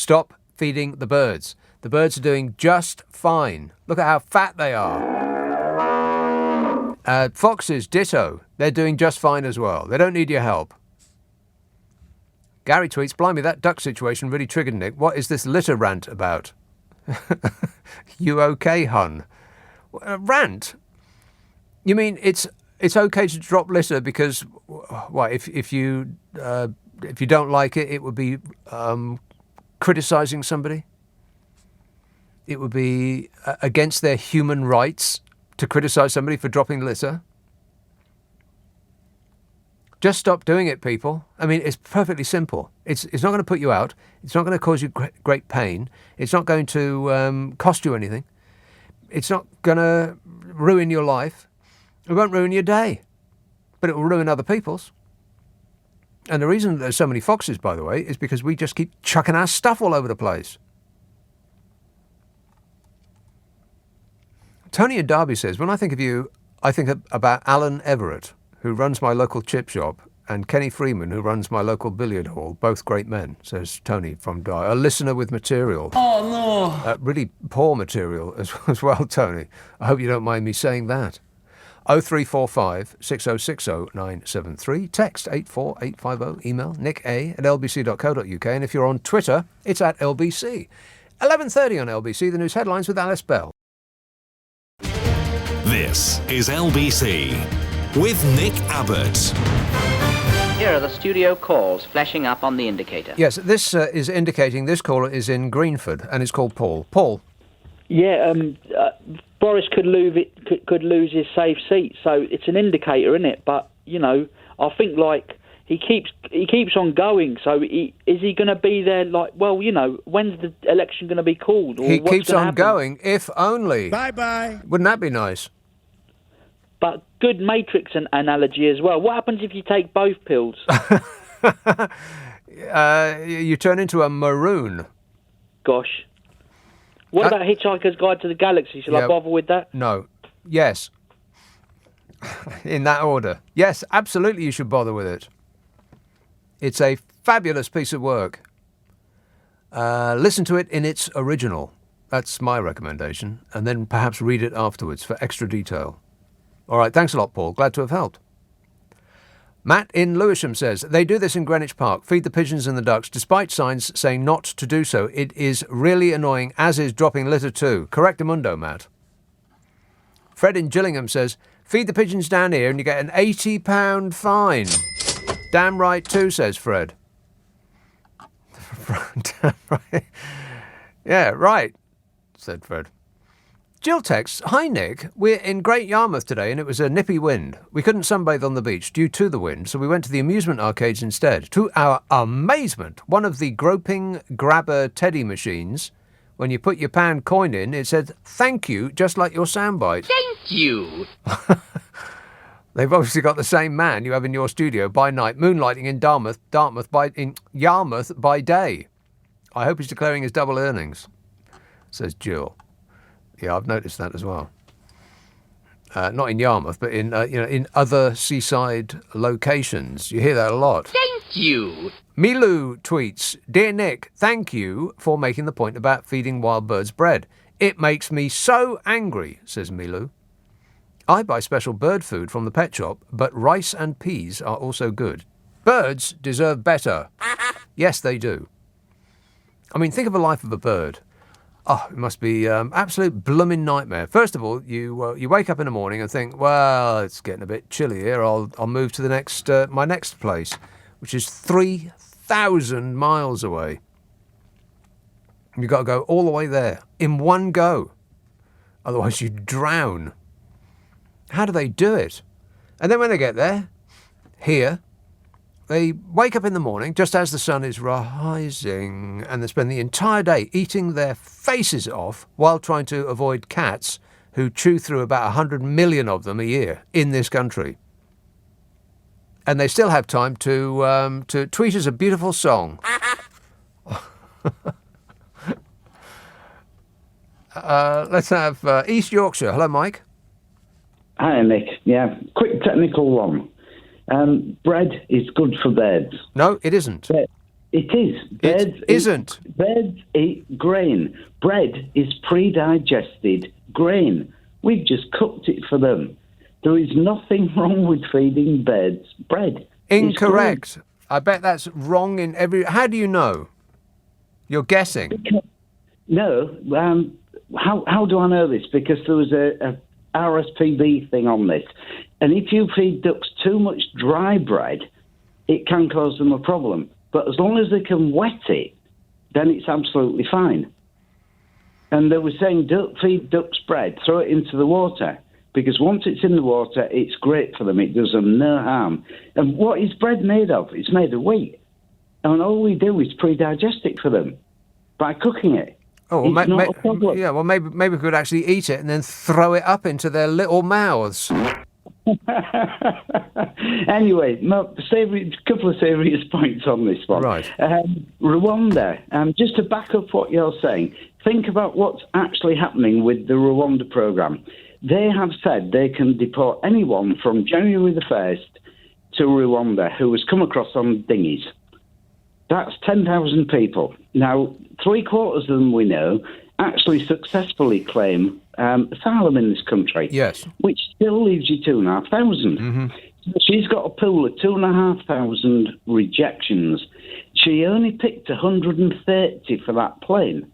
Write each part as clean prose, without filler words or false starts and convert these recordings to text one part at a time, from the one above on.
Stop feeding the birds. The birds are doing just fine. Look at how fat they are. Foxes, ditto. They're doing just fine as well. They don't need your help. Gary tweets, blimey, that duck situation really triggered Nick. What is this litter rant about? You okay, hun? Rant? You mean it's okay to drop litter because, what, if you don't like it, it would be criticising somebody? It would be against their human rights to criticise somebody for dropping litter? Just stop doing it, people. I mean, it's perfectly simple. It's not going to put you out. It's not going to cause you great pain. It's not going to cost you anything. It's not going to ruin your life. It won't ruin your day. But it will ruin other people's. And the reason there's so many foxes, by the way, is because we just keep chucking our stuff all over the place. Tony in Derby says, when I think of you, I think about Alan Everett, who runs my local chip shop, and Kenny Freeman, who runs my local billiard hall. Both great men, says Tony from Derby. A listener with material. Oh, no. Really poor material as well, Tony. I hope you don't mind me saying that. 0345 6060 973. Text 84850. Email nick@lbc.co.uk. And if you're on Twitter, it's at LBC. 11:30 on LBC, the news headlines with Alice Bell. This is LBC with Nick Abbott. Here are the studio calls flashing up on the indicator. Yes, this is indicating this caller is in Greenford, and it's called Paul. Paul. Yeah, Boris could lose his safe seat, so it's an indicator, isn't it? But you know, I think like he keeps on going. So is he going to be there? Like, well, you know, when's the election going to be called? Or he keeps on happen? going, if only. Bye-bye. Wouldn't that be nice? But good Matrix analogy as well. What happens if you take both pills? You turn into a maroon. Gosh. What about Hitchhiker's Guide to the Galaxy? Shall I bother with that? No. Yes. In that order. Yes, absolutely you should bother with it. It's a fabulous piece of work. Listen to it in its original. That's my recommendation. And then perhaps read it afterwards for extra detail. All right, thanks a lot, Paul. Glad to have helped. Matt in Lewisham says, they do this in Greenwich Park, feed the pigeons and the ducks, despite signs saying not to do so. It is really annoying, as is dropping litter too. Correctamundo, Matt. Fred in Gillingham says, feed the pigeons down here and you get an £80 fine. Damn right too, says Fred. Damn right. Yeah, right, said Fred. Jill texts, hi Nick, we're in Great Yarmouth today and it was a nippy wind. We couldn't sunbathe on the beach due to the wind, so we went to the amusement arcades instead. To our amazement, one of the groping grabber teddy machines, when you put your pound coin in, it said, thank you, just like your soundbite. Thank you. They've obviously got the same man you have in your studio by night, moonlighting in Yarmouth by day. I hope he's declaring his double earnings, says Jill. Yeah, I've noticed that as well. Not in Yarmouth, but in other seaside locations. You hear that a lot. Thank you. Milu tweets, Dear Nick, thank you for making the point about feeding wild birds bread. It makes me so angry, says Milu. I buy special bird food from the pet shop, but rice and peas are also good. Birds deserve better. Yes, they do. I mean, think of the life of a bird. Oh, it must be absolute blooming nightmare. First of all, you wake up in the morning and think, well, it's getting a bit chilly here. I'll move to the next my next place, which is 3,000 miles away. You've got to go all the way there in one go. Otherwise, you drown. How do they do it? And then when they get there, here, they wake up in the morning just as the sun is rising and they spend the entire day eating their faces off while trying to avoid cats who chew through about 100 million of them a year in this country. And they still have time to tweet us a beautiful song. Let's have East Yorkshire. Hello, Mike. Hi, Nick. Yeah, quick technical one. Bread is good for birds. No, it isn't. It is. It isn't. Birds eat grain. Bread is pre-digested grain. We've just cooked it for them. There is nothing wrong with feeding birds bread. Incorrect. I bet that's wrong in every... How do you know? You're guessing. No. How do I know this? Because there was a RSPB thing on this. And if you feed ducks too much dry bread, it can cause them a problem. But as long as they can wet it, then it's absolutely fine. And they were saying, don't feed ducks bread, throw it into the water. Because once it's in the water, it's great for them. It does them no harm. And what is bread made of? It's made of wheat. And all we do is pre-digest it for them by cooking it. Oh, well, it's not a problem. Yeah, well, maybe we could actually eat it and then throw it up into their little mouths. Anyway, a couple of serious points on this one. Right. Rwanda, just to back up what you're saying, think about what's actually happening with the Rwanda programme. They have said they can deport anyone from January the 1st to Rwanda who has come across on dinghies. That's 10,000 people. Now, 3/4 of them we know actually successfully claim asylum in this country. Yes. Which still leaves you 2,500. Mm-hmm. So she's got a pool of 2,500 rejections. She only picked 130 for that plane.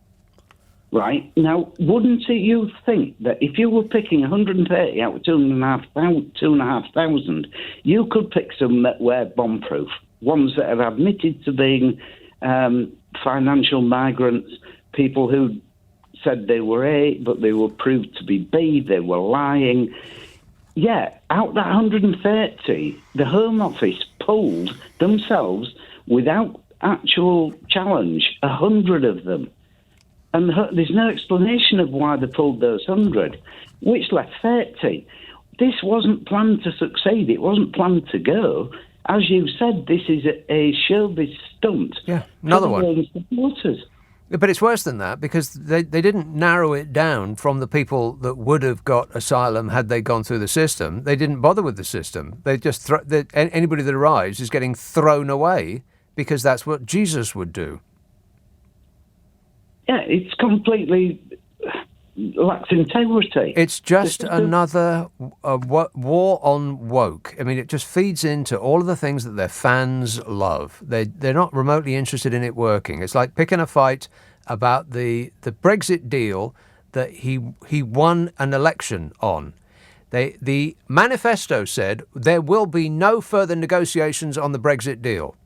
Right? Now, wouldn't you think that if you were picking 130 out of 2,500, you could pick some that were bomb-proof, ones that have admitted to being financial migrants, people who said they were A, but they were proved to be B, they were lying. Yeah, out that 130, the Home Office pulled themselves, without actual challenge, 100 of them. And there's no explanation of why they pulled those 100, which left 30. This wasn't planned to succeed. It wasn't planned to go. As you said, this is a showbiz stunt. Yeah, another one. Supporters. But it's worse than that, because they didn't narrow it down from the people that would have got asylum had they gone through the system. They didn't bother with the system. They just anybody that arrives is getting thrown away because that's what Jesus would do. Yeah, it's completely lacks integrity. It's just another war on woke. I mean, it just feeds into all of the things that their fans love. They're not remotely interested in it working. It's like picking a fight about the Brexit deal that he won an election on. The manifesto said there will be no further negotiations on the Brexit deal.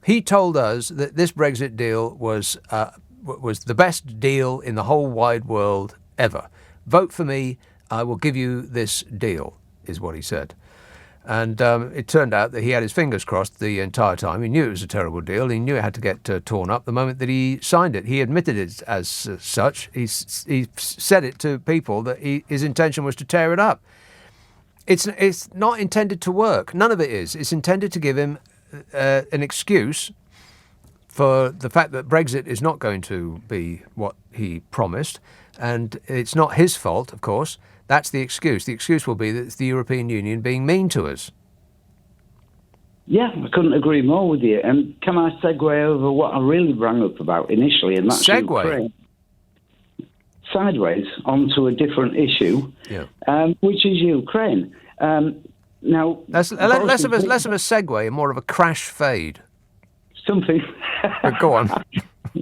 He told us that this Brexit deal was the best deal in the whole wide world ever. Vote for me, I will give you this deal, is what he said. And it turned out that he had his fingers crossed the entire time. He knew it was a terrible deal. He knew it had to get torn up the moment that he signed it. He admitted it as such. He said it to people that his intention was to tear it up. It's not intended to work. None of it is. It's intended to give him an excuse for the fact that Brexit is not going to be what he promised. And it's not his fault, of course. That's the excuse. The excuse will be that it's the European Union being mean to us. Yeah, I couldn't agree more with you. And can I segue over what I really rang up about initially? And that's Ukraine. Sideways onto a different issue, which is Ukraine. Now, less of a segue and more of a crash fade. Something. But go on.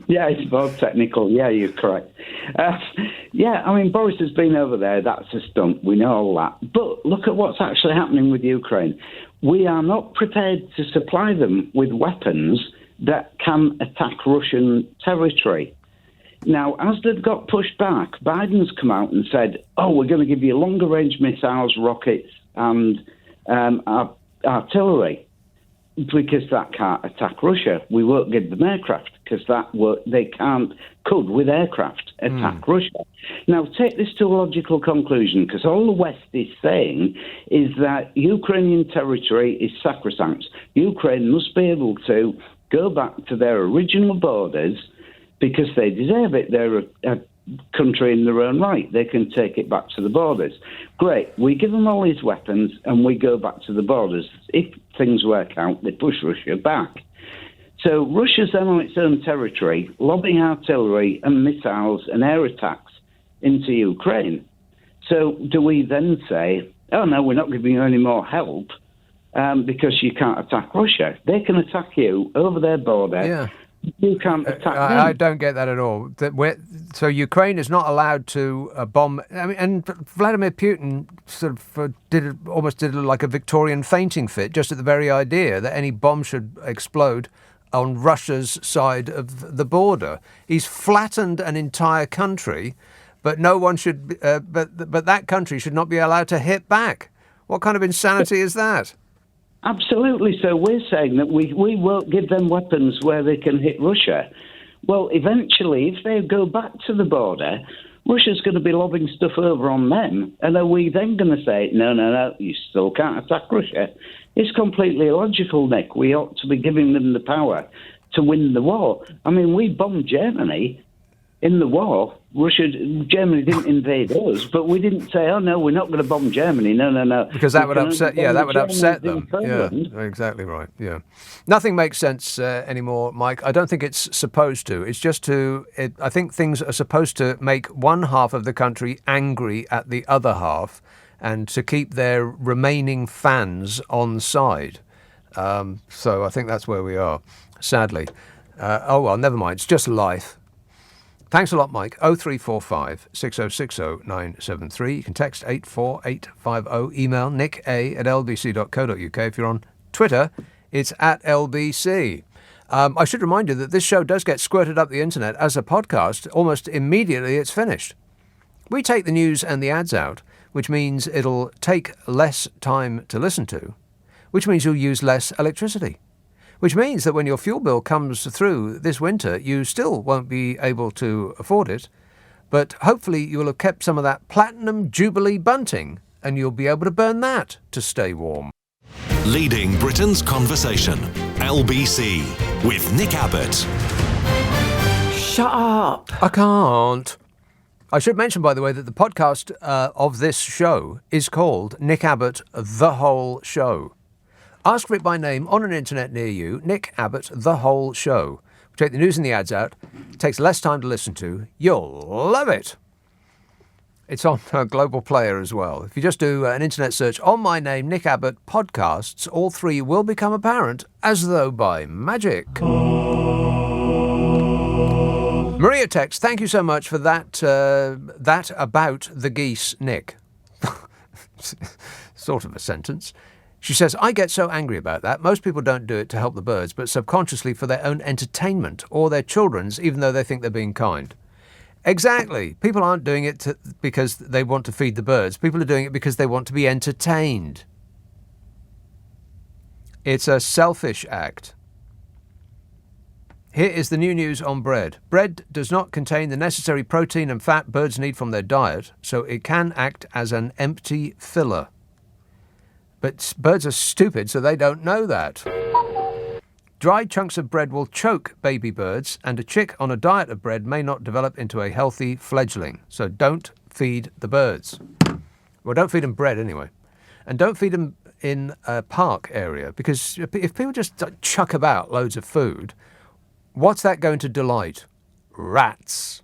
Yeah, it's more technical. Yeah, you're correct. I mean, Boris has been over there. That's a stunt. We know all that. But look at what's actually happening with Ukraine. We are not prepared to supply them with weapons that can attack Russian territory. Now, as they've got pushed back, Biden's come out and said, we're going to give you longer-range missiles, rockets, and artillery, because that can't attack Russia. We won't give them aircraft, because they could, with aircraft, attack Russia. Now, take this to a logical conclusion, because all the West is saying is that Ukrainian territory is sacrosanct. Ukraine must be able to go back to their original borders because they deserve it. They're a country in their own right. They can take it back to the borders. Great. We give them all these weapons and we go back to the borders. If things work out, they push Russia back. So Russia's then on its own territory, lobbing artillery and missiles and air attacks into Ukraine. So do we then say, oh, no, we're not giving you any more help because you can't attack Russia? They can attack you over their border. Yeah. You can't attack them. I don't get that at all. So Ukraine is not allowed to bomb. I mean, and Vladimir Putin sort of almost did like a Victorian fainting fit just at the very idea that any bomb should explode on Russia's side of the border. He's flattened an entire country, but no one should. But that country should not be allowed to hit back. What kind of insanity is that? Absolutely. So we're saying that we won't give them weapons where they can hit Russia. Well, eventually, if they go back to the border, Russia's going to be lobbing stuff over on them. And are we then going to say, no, you still can't attack Russia? It's completely illogical, Nick. We ought to be giving them the power to win the war. I mean, we bombed Germany in the war. Germany didn't invade us, but we didn't say, oh, no, we're not going to bomb Germany. No. Because that would upset, that would upset them. Yeah, exactly right, yeah. Nothing makes sense anymore, Mike. I don't think it's supposed to. It's just I think things are supposed to make one half of the country angry at the other half and to keep their remaining fans on side. So I think that's where we are, sadly. Oh, well, never mind. It's just life. Thanks a lot, Mike. 0345 6060 973. You can text 84850. Email nick@lbc.co.uk. If you're on Twitter, it's @LBC. I should remind you that this show does get squirted up the internet as a podcast almost immediately it's finished. We take the news and the ads out, which means it'll take less time to listen to, which means you'll use less electricity. Which means that when your fuel bill comes through this winter, you still won't be able to afford it, but hopefully you'll have kept some of that platinum jubilee bunting and you'll be able to burn that to stay warm. Leading Britain's conversation. LBC with Nick Abbott. Shut up. I can't. I should mention, by the way, that the podcast of this show is called Nick Abbott, The Whole Show. Ask for it by name on an internet near you, Nick Abbott, The Whole Show. We take the news and the ads out. It takes less time to listen to. You'll love it. It's on a global player as well. If you just do an internet search on my name, Nick Abbott, podcasts, all three will become apparent as though by magic. Maria text, thank you so much for that about the geese, Nick. Sort of a sentence. She says, I get so angry about that. Most people don't do it to help the birds, but subconsciously for their own entertainment or their children's, even though they think they're being kind. Exactly. People aren't doing it because they want to feed the birds. People are doing it because they want to be entertained. It's a selfish act. Here is the new news on bread. Bread does not contain the necessary protein and fat birds need from their diet, so it can act as an empty filler. But birds are stupid, so they don't know that. Dried chunks of bread will choke baby birds, and a chick on a diet of bread may not develop into a healthy fledgling. So don't feed the birds. Well, don't feed them bread anyway. And don't feed them in a park area, because if people just chuck about loads of food, what's that going to delight? Rats.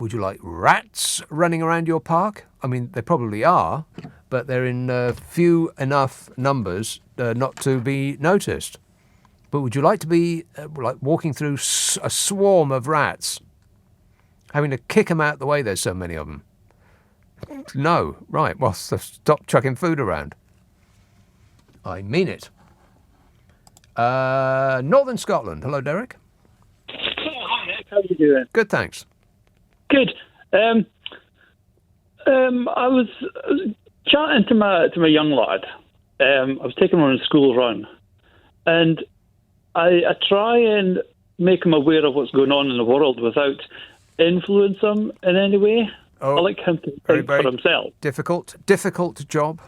Would you like rats running around your park? I mean, they probably are, but they're in few enough numbers not to be noticed. But would you like to be like walking through a swarm of rats, having to kick them out the way there's so many of them? No. Right, well, so stop chucking food around. I mean it. Northern Scotland. Hello, Derek. Hi, Nick. How are you doing? Good, thanks. Good. I was chatting to my young lad. I was taking him on a school run, and I try and make him aware of what's going on in the world without influence him in any way. Oh, I like him to think for himself. Difficult job.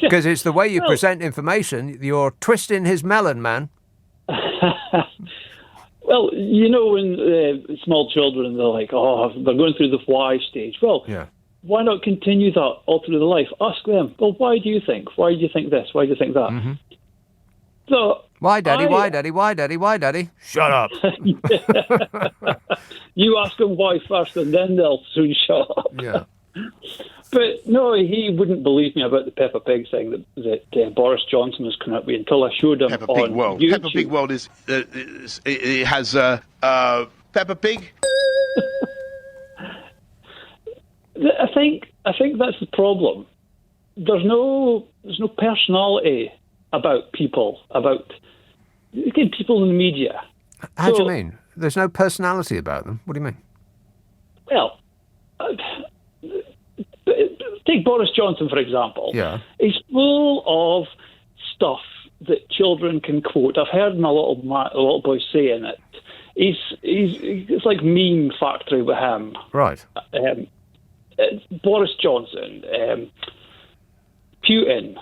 Because it's the way you present information. You're twisting his melon, man. Well, you know, when small children, they're like, they're going through the why stage. Well, yeah. Why not continue that all through the life? Ask them, well, why do you think? Why do you think this? Why do you think that? Mm-hmm. So Why, Daddy? Why, Daddy? Why, Daddy? Why, Daddy? Shut up. You ask them why first, and then they'll soon shut up. Yeah. But no, he wouldn't believe me about the Peppa Pig thing that Boris Johnson was coming up with until I showed him Peppa on Pig World. YouTube. Peppa Pig World it has Peppa Pig. I think that's the problem. There's no personality about people in the media. How do you mean? There's no personality about them? What do you mean? Well, take Boris Johnson, for example. Yeah. He's full of stuff that children can quote. I've heard my little boy saying it. It's like meme factory with him. Right. Boris Johnson, Putin,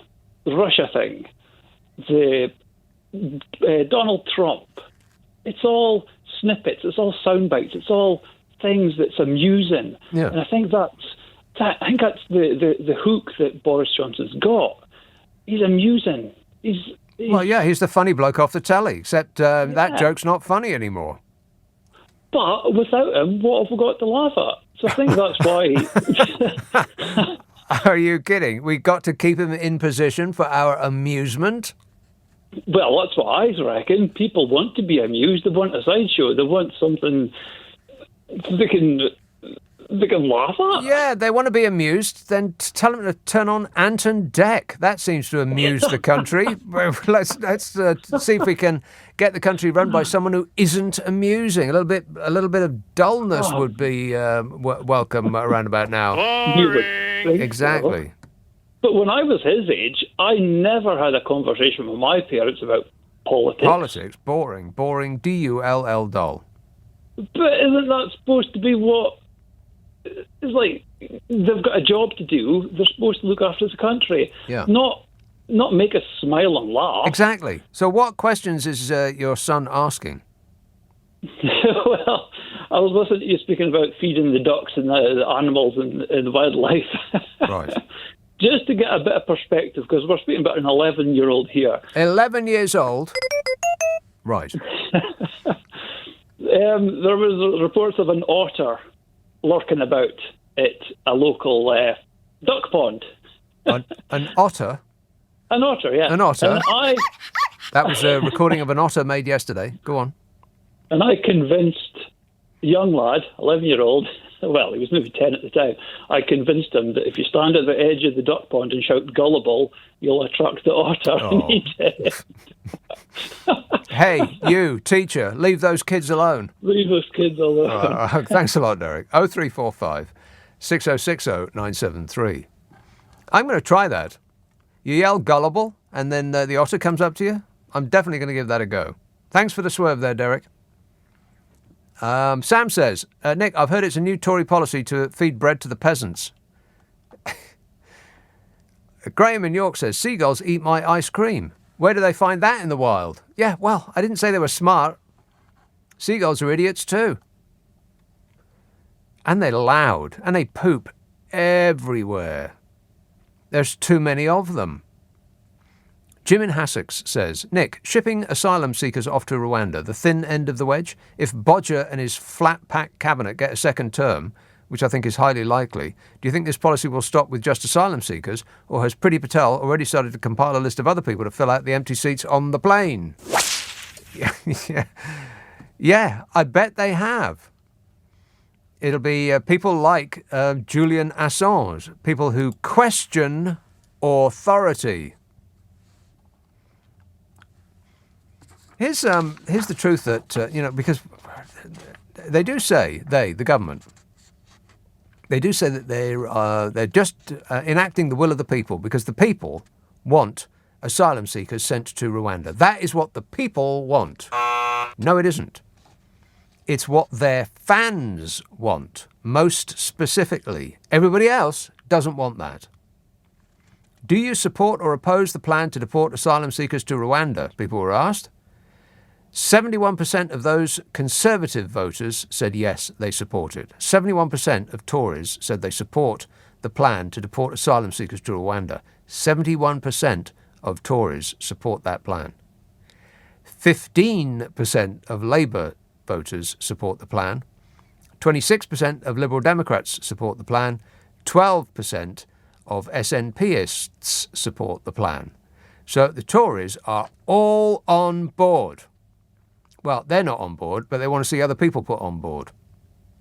the Russia thing, the Donald Trump. It's all snippets. It's all sound bites. It's all things that's amusing. Yeah. And I think that's the hook that Boris Johnson's got. He's amusing. Well, yeah, he's the funny bloke off the telly, except that joke's not funny anymore. But without him, what have we got to laugh at? So I think that's why... Are you kidding? We've got to keep him in position for our amusement? Well, that's what I reckon. People want to be amused. They want a sideshow. They want something they can laugh at. Yeah, they want to be amused. Then tell them to turn on Ant and Dec. That seems to amuse the country. Let's see if we can get the country run by someone who isn't amusing. A little bit of dullness would be welcome around about now. Exactly. But when I was his age, I never had a conversation with my parents about politics. Politics, boring, dull, dull. But isn't that supposed to be what? It's like they've got a job to do. They're supposed to look after the country, not make us smile and laugh. Exactly. So, what questions is your son asking? Well, I was listening to you speaking about feeding the ducks and the animals and the wildlife. Right. Just to get a bit of perspective, because we're speaking about an 11-year-old here. 11 years old. Right. There was reports of an otter lurking about at a local duck pond. An otter? An otter, yeah. An otter? And that was a recording of an otter made yesterday. Go on. And I convinced a young lad, 11-year-old, well, he was maybe 10 at the time, I convinced him that if you stand at the edge of the duck pond and shout gullible, you'll attract the otter. Oh. And he did. Hey, you, teacher, leave those kids alone. Leave those kids alone. Thanks a lot, Derek. 0345 6060 973. I'm going to try that. You yell gullible, and then the otter comes up to you. I'm definitely going to give that a go. Thanks for the swerve there, Derek. Sam says, Nick, I've heard it's a new Tory policy to feed bread to the peasants. Graham in York says, seagulls eat my ice cream. Where do they find that in the wild? Yeah, well, I didn't say they were smart. Seagulls are idiots too. And they're loud, and they poop everywhere. There's too many of them. Jim in Hassocks says, Nick, shipping asylum seekers off to Rwanda, the thin end of the wedge? If Bodger and his flat-pack cabinet get a second term, which I think is highly likely, do you think this policy will stop with just asylum seekers, or has Priti Patel already started to compile a list of other people to fill out the empty seats on the plane? Yeah, I bet they have. It'll be people like Julian Assange, people who question authority. Here's the truth that, because they do say, the government, they do say that they're just enacting the will of the people because the people want asylum seekers sent to Rwanda. That is what the people want. No, it isn't. It's what their fans want, most specifically. Everybody else doesn't want that. Do you support or oppose the plan to deport asylum seekers to Rwanda? People were asked. 71% of those Conservative voters said yes, they support it. 71% of Tories said they support the plan to deport asylum seekers to Rwanda. 71% of Tories support that plan. 15% of Labour voters support the plan. 26% of Liberal Democrats support the plan. 12% of SNPists support the plan. So the Tories are all on board. Well, they're not on board, but they want to see other people put on board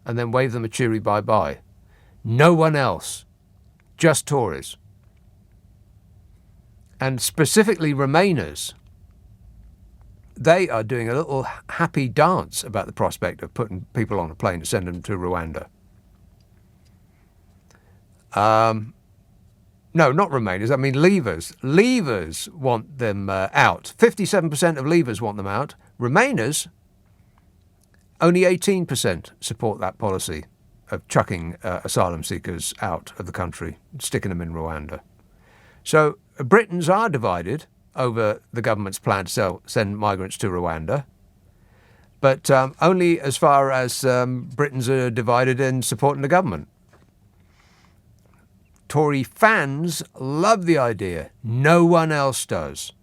and then wave them a cheery bye-bye. No one else. Just Tories. And specifically Remainers. They are doing a little happy dance about the prospect of putting people on a plane to send them to Rwanda. No, not Remainers. I mean Leavers. Leavers want them out. 57% of Leavers want them out. Remainers, only 18% support that policy of chucking asylum seekers out of the country, sticking them in Rwanda. So Britons are divided over the government's plan to send migrants to Rwanda, but only as far as Britons are divided in supporting the government. Tory fans love the idea. No one else does.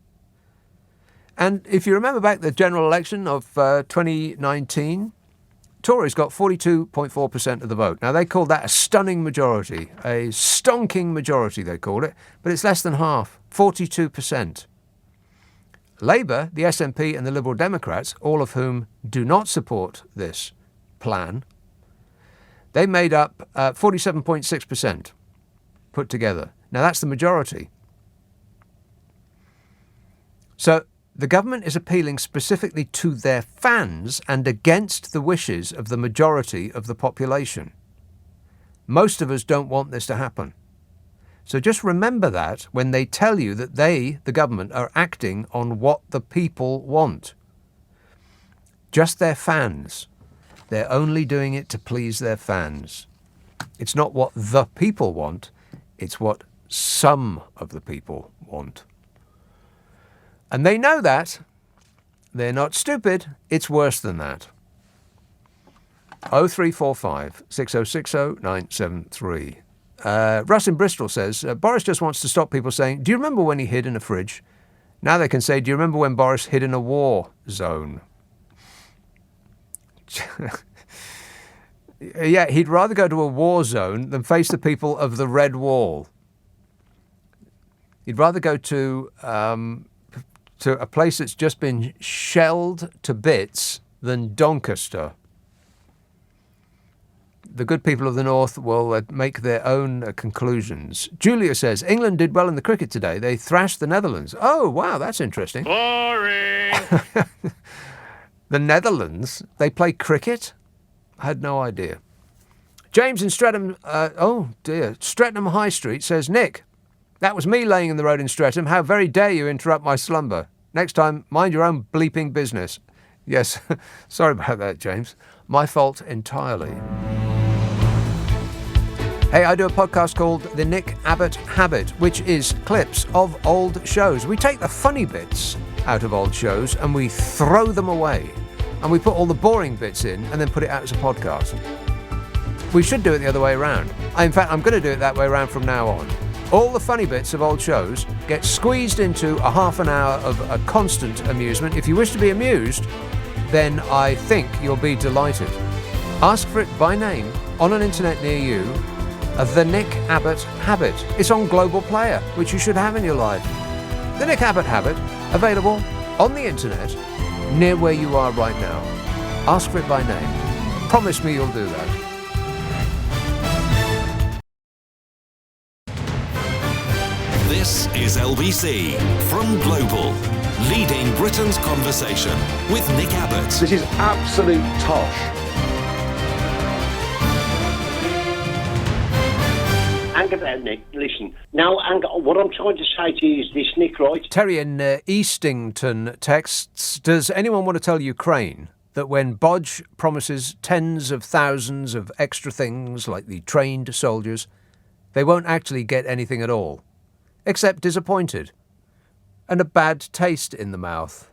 And if you remember back the general election of 2019, Tories got 42.4% of the vote. Now, they called that a stunning majority, a stonking majority, they called it, but it's less than half, 42%. Labour, the SNP and the Liberal Democrats, all of whom do not support this plan, they made up 47.6%. Put together. Now that's the majority. So the government is appealing specifically to their fans and against the wishes of the majority of the population. Most of us don't want this to happen. So just remember that when they tell you that they, the government, are acting on what the people want. Just their fans. They're only doing it to please their fans. It's not what the people want. It's what some of the people want. And they know that. They're not stupid. It's worse than that. 0345 6060 973. Russ in Bristol says, Boris just wants to stop people saying, do you remember when he hid in a fridge? Now they can say, do you remember when Boris hid in a war zone? Yeah, he'd rather go to a war zone than face the people of the Red Wall. He'd rather go to a place that's just been shelled to bits than Doncaster. The good people of the North will make their own conclusions. Julia says, England did well in the cricket today. They thrashed the Netherlands. Oh, wow, that's interesting. Boring! The Netherlands, they play cricket? I had no idea. James in Streatham, Streatham High Street says, Nick, that was me laying in the road in Streatham. How very dare you interrupt my slumber. Next time, mind your own bleeping business. Yes, sorry about that, James. My fault entirely. Hey, I do a podcast called The Nick Abbot Habit, which is clips of old shows. We take the funny bits out of old shows and we throw them away. And we put all the boring bits in and then put it out as a podcast. We should do it the other way around. In fact, I'm going to do it that way around from now on. All the funny bits of old shows get squeezed into a half an hour of a constant amusement. If you wish to be amused, then I think you'll be delighted. Ask for it by name on an internet near you, The Nick Abbot Habit. It's on Global Player, which you should have in your life. The Nick Abbot Habit, available on the internet near where you are right now. Ask for it by name. Promise me you'll do that. This is LBC from Global, leading Britain's conversation with Nick Abbott. This is absolute tosh. Hang about, Nick. Listen. Now, what I'm trying to say to you is this, Nick, right? Terry in Eastington texts, does anyone want to tell Ukraine that when Bodge promises tens of thousands of extra things like the trained soldiers, they won't actually get anything at all, except disappointed and a bad taste in the mouth?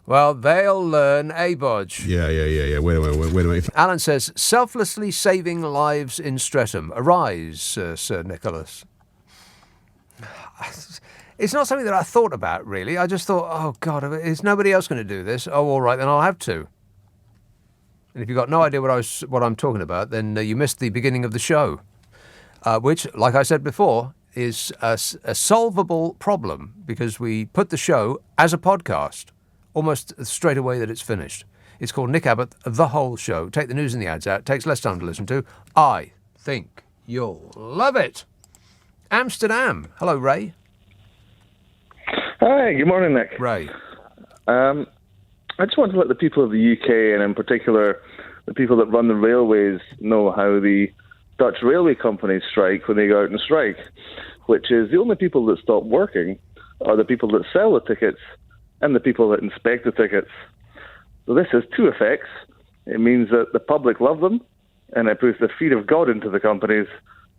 Well, they'll learn, Bodge? Yeah. Wait a minute. Alan says, selflessly saving lives in Streatham. Arise, Sir Nicholas. It's not something that I thought about, really. I just thought, oh, God, is nobody else going to do this? Oh, all right, then I'll have to. And if you've got no idea what I'm talking about, then you missed the beginning of the show, which, like I said before, is a solvable problem because we put the show as a podcast almost straight away that it's finished. It's called Nick Abbot, The Whole Show. Take the news and the ads out. Takes less time to listen to. I think you'll love it. Amsterdam. Hello, Ray. Hi, good morning, Nick. Ray. I just want to let the people of the UK, and in particular the people that run the railways, know how the Dutch railway companies strike when they go out and strike, which is the only people that stop working are the people that sell the tickets and the people that inspect the tickets. So this has two effects. It means that the public love them, and it puts the fear of God into the companies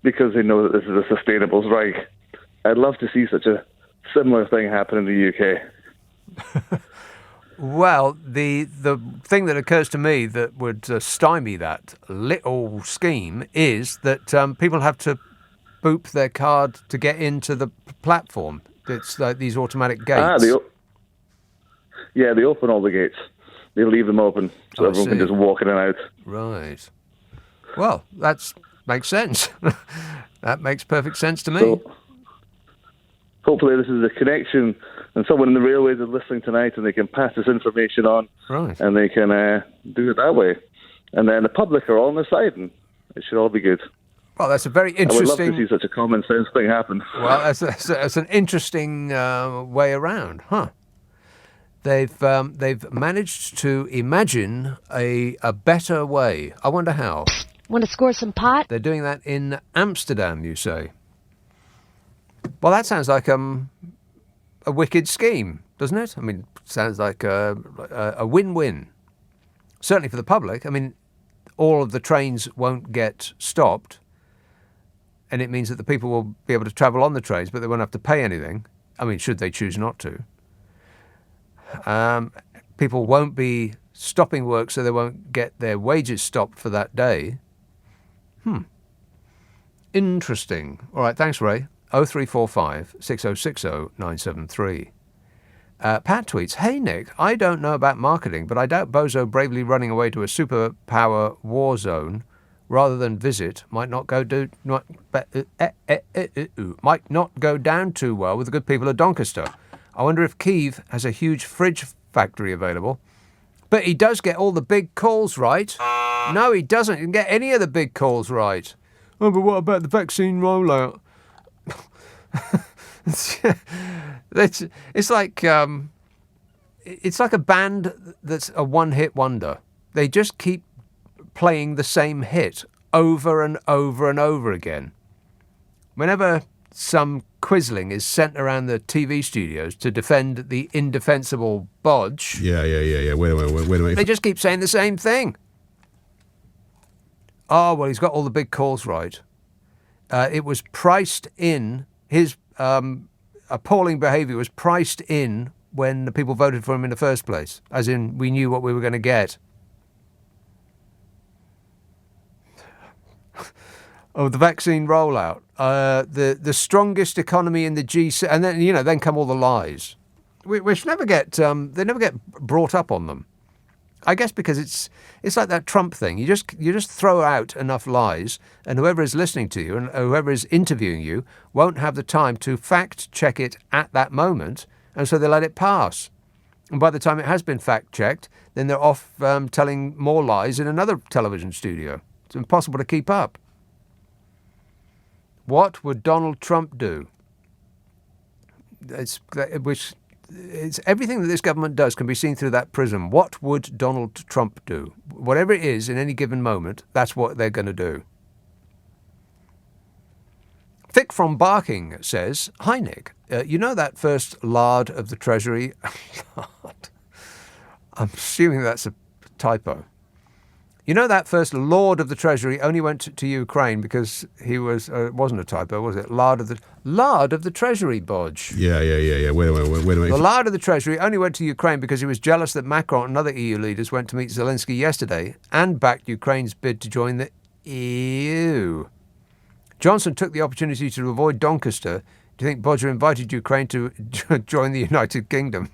because they know that this is a sustainable strike. I'd love to see such a similar thing happen in the UK. Well, the thing that occurs to me that would stymie that little scheme is that people have to boop their card to get into the platform. It's like these automatic gates. They open all the gates. They leave them open so everyone can just walk in and out. Right. Well, that makes sense. That makes perfect sense to me. So, hopefully this is a connection and someone in the railways is listening tonight and they can pass this information on. Right. And they can do it that way. And then the public are all on their side and it should all be good. Well, that's a very interesting... I would love to see such a common sense thing happen. Well, that's an interesting way around, huh? They've managed to imagine a better way. I wonder how. Want to score some pot? They're doing that in Amsterdam, you say? Well, that sounds like a wicked scheme, doesn't it? I mean, sounds like a win-win. Certainly for the public. I mean, all of the trains won't get stopped, and it means that the people will be able to travel on the trains, but they won't have to pay anything. I mean, should they choose not to. People won't be stopping work, so they won't get their wages stopped for that day. Interesting. All right, thanks, Ray. 0345 6060 973. Pat tweets, "Hey Nick, I don't know about marketing, but I doubt Bozo bravely running away to a superpower war zone rather than visit might not go down too well with the good people of Doncaster. I wonder if Kiev has a huge fridge factory available. But he does get all the big calls right. No, he doesn't. He can get any of the big calls right. Oh, but what about the vaccine rollout?" It's like a band that's a one-hit wonder. They just keep playing the same hit over and over and over again. Whenever some quisling is sent around the TV studios to defend the indefensible bodge... Yeah. Wait a minute. They just keep saying the same thing. Oh, well, he's got all the big calls right. It was priced in... His appalling behaviour was priced in when the people voted for him in the first place. As in, we knew what we were going to get. Oh, the vaccine rollout. The strongest economy in the G7, and then then come all the lies, which never get they never get brought up on them. I guess because it's like that Trump thing. You just throw out enough lies, and whoever is listening to you and whoever is interviewing you won't have the time to fact check it at that moment, and so they let it pass. And by the time it has been fact checked, then they're off telling more lies in another television studio. It's impossible to keep up. What would Donald Trump do? It's everything that this government does can be seen through that prism. What would Donald Trump do? Whatever it is in any given moment, that's what they're going to do. Thick from Barking says, "Hi Nick, you know that first lard of the Treasury..." I'm assuming that's a typo. "You know that first Lord of the Treasury only went to Ukraine because he was... it wasn't a typo, was it? Lard of the Treasury, Bodge." Yeah. Wait a minute. The Lard of the Treasury only went to Ukraine because he was jealous that Macron and other EU leaders went to meet Zelensky yesterday and backed Ukraine's bid to join the EU. Johnson took the opportunity to avoid Doncaster Do you think Bodger invited Ukraine to join the United Kingdom?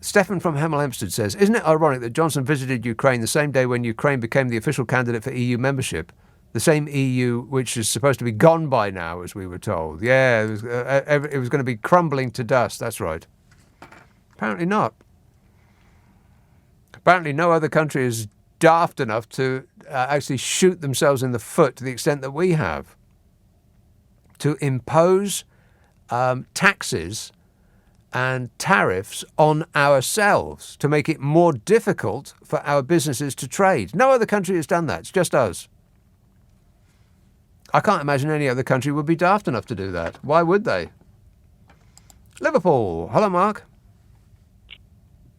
Stefan from Hemel Hempstead says, isn't it ironic that Johnson visited Ukraine the same day when Ukraine became the official candidate for EU membership? The same EU which is supposed to be gone by now, as we were told. Yeah, it was going to be crumbling to dust. That's right. Apparently not. Apparently no other country is daft enough to actually shoot themselves in the foot to the extent that we have. To impose taxes and tariffs on ourselves to make it more difficult for our businesses to trade. No other country has done that. It's just us. I can't imagine any other country would be daft enough to do that. Why would they? Liverpool. Hello, Mark.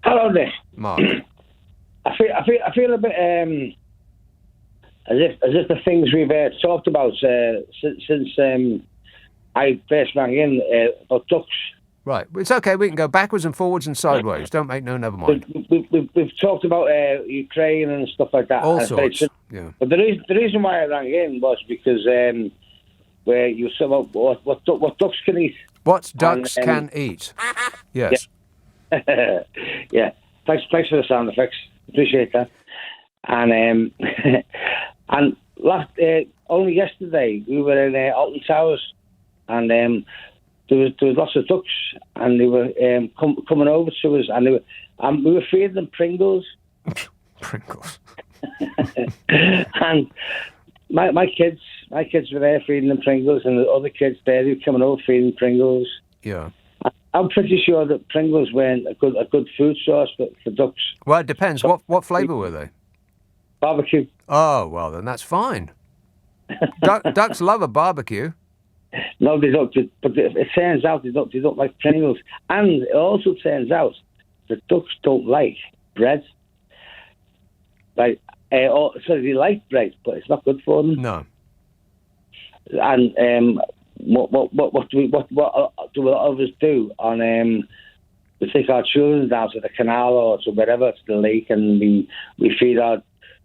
Hello, Nick. Mark. I feel a bit as if the things we've talked about since I first rang in about ducks. Right. It's okay. We can go backwards and forwards and sideways. Don't make no never mind. We've talked about Ukraine and stuff like that. All sorts. Yeah. But the reason why I rang in was because where you said about what ducks can eat. What ducks can eat. Yes. Yeah. Yeah. Thanks for the sound effects. Appreciate that. And and only yesterday we were in Alton Towers, and there was lots of ducks, and they were coming over to us, and we were feeding them Pringles. Pringles. And my kids were there feeding them Pringles, and the other kids there, they were coming over feeding Pringles. Yeah. I'm pretty sure that Pringles weren't a good food source for ducks. Well, it depends. What flavour were they? Barbecue. Oh, well, then that's fine. Ducks love a barbecue. No, they don't. But it turns out they don't like Pringles. And it also turns out that ducks don't like bread. Like, so they like bread, but it's not good for them. No. And what do a lot of us do on we take our children down to the canal or to wherever, to the lake, and we feed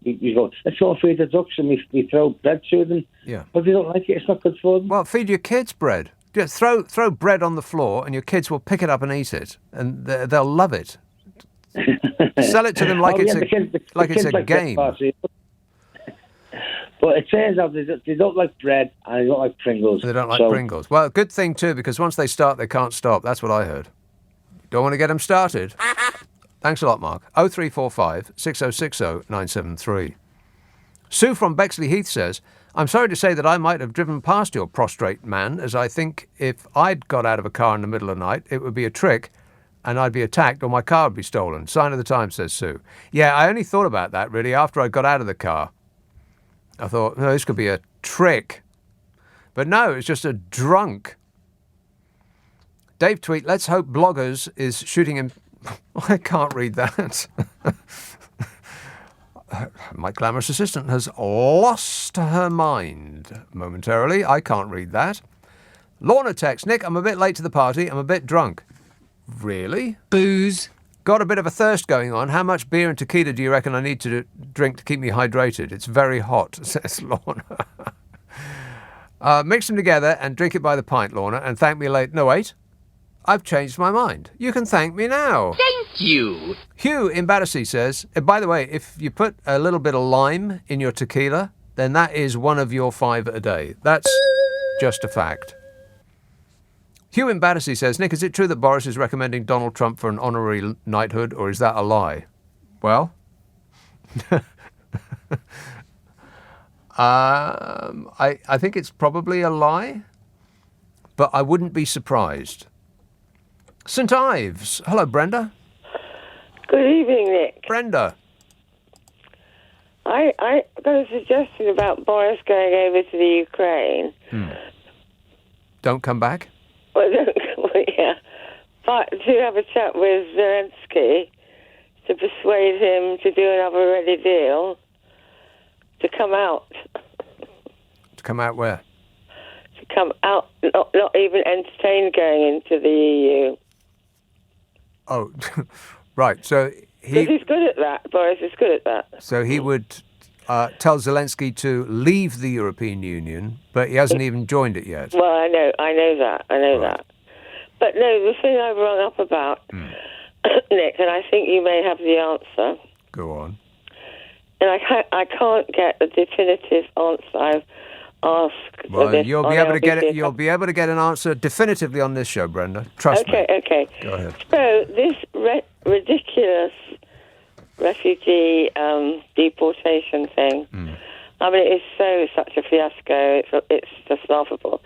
we go, let's go feed the ducks, and we throw bread to them. Yeah. But they don't like it. It's not good for them. Well, feed your kids bread. Just throw bread on the floor, and your kids will pick it up and eat it, and they'll love it. Sell it to them like it's a game. But it turns out they don't like bread, and they don't like Pringles. They don't like Pringles. Well, good thing too, because once they start, they can't stop. That's what I heard. Don't want to get them started. Thanks a lot, Mark. 0345 6060 973. Sue from Bexley Heath says, I'm sorry to say that I might have driven past your prostrate man, as I think if I'd got out of a car in the middle of the night, it would be a trick, and I'd be attacked or my car would be stolen. Sign of the times, says Sue. Yeah, I only thought about that, really, after I got out of the car. I thought, no, this could be a trick. But no, it's just a drunk. Dave tweet, let's hope Bloggers is shooting him. I can't read that. My glamorous assistant has lost her mind momentarily. I can't read that. Lorna text, Nick, I'm a bit late to the party. I'm a bit drunk. Really? Booze. Got a bit of a thirst going on. How much beer and tequila do you reckon I need to drink to keep me hydrated? It's very hot, says Lorna. Mix them together and drink it by the pint, Lorna, and thank me later. No, wait. I've changed my mind. You can thank me now. Thank you. Hugh in Battersea says, by the way, if you put a little bit of lime in your tequila, then that is one of your 5 a day. That's just a fact. Hugh in Battersea says, Nick, is it true that Boris is recommending Donald Trump for an honorary knighthood, or is that a lie? Well, I think it's probably a lie, but I wouldn't be surprised. St Ives. Hello, Brenda. Good evening, Nick. Brenda. I got a suggestion about Boris going over to the Ukraine. Don't come back? Well, yeah. But to have a chat with Zelensky to persuade him to do another ready deal to come out. To come out where? To come out, not even entertain going into the EU. Oh, right. So he's good at that. Boris is good at that. So he would tell Zelensky to leave the European Union, but he hasn't even joined it yet. Well, I know that. But no, the thing I rung up about, Nick, and I think you may have the answer. Go on. And I can't get a definitive answer. I've asked. Well, you'll be able to get it. You'll be able to get an answer definitively on this show, Brenda. Trust me. Okay. Go ahead. So this ridiculous refugee deportation thing. I mean, it's such a fiasco. It's just laughable.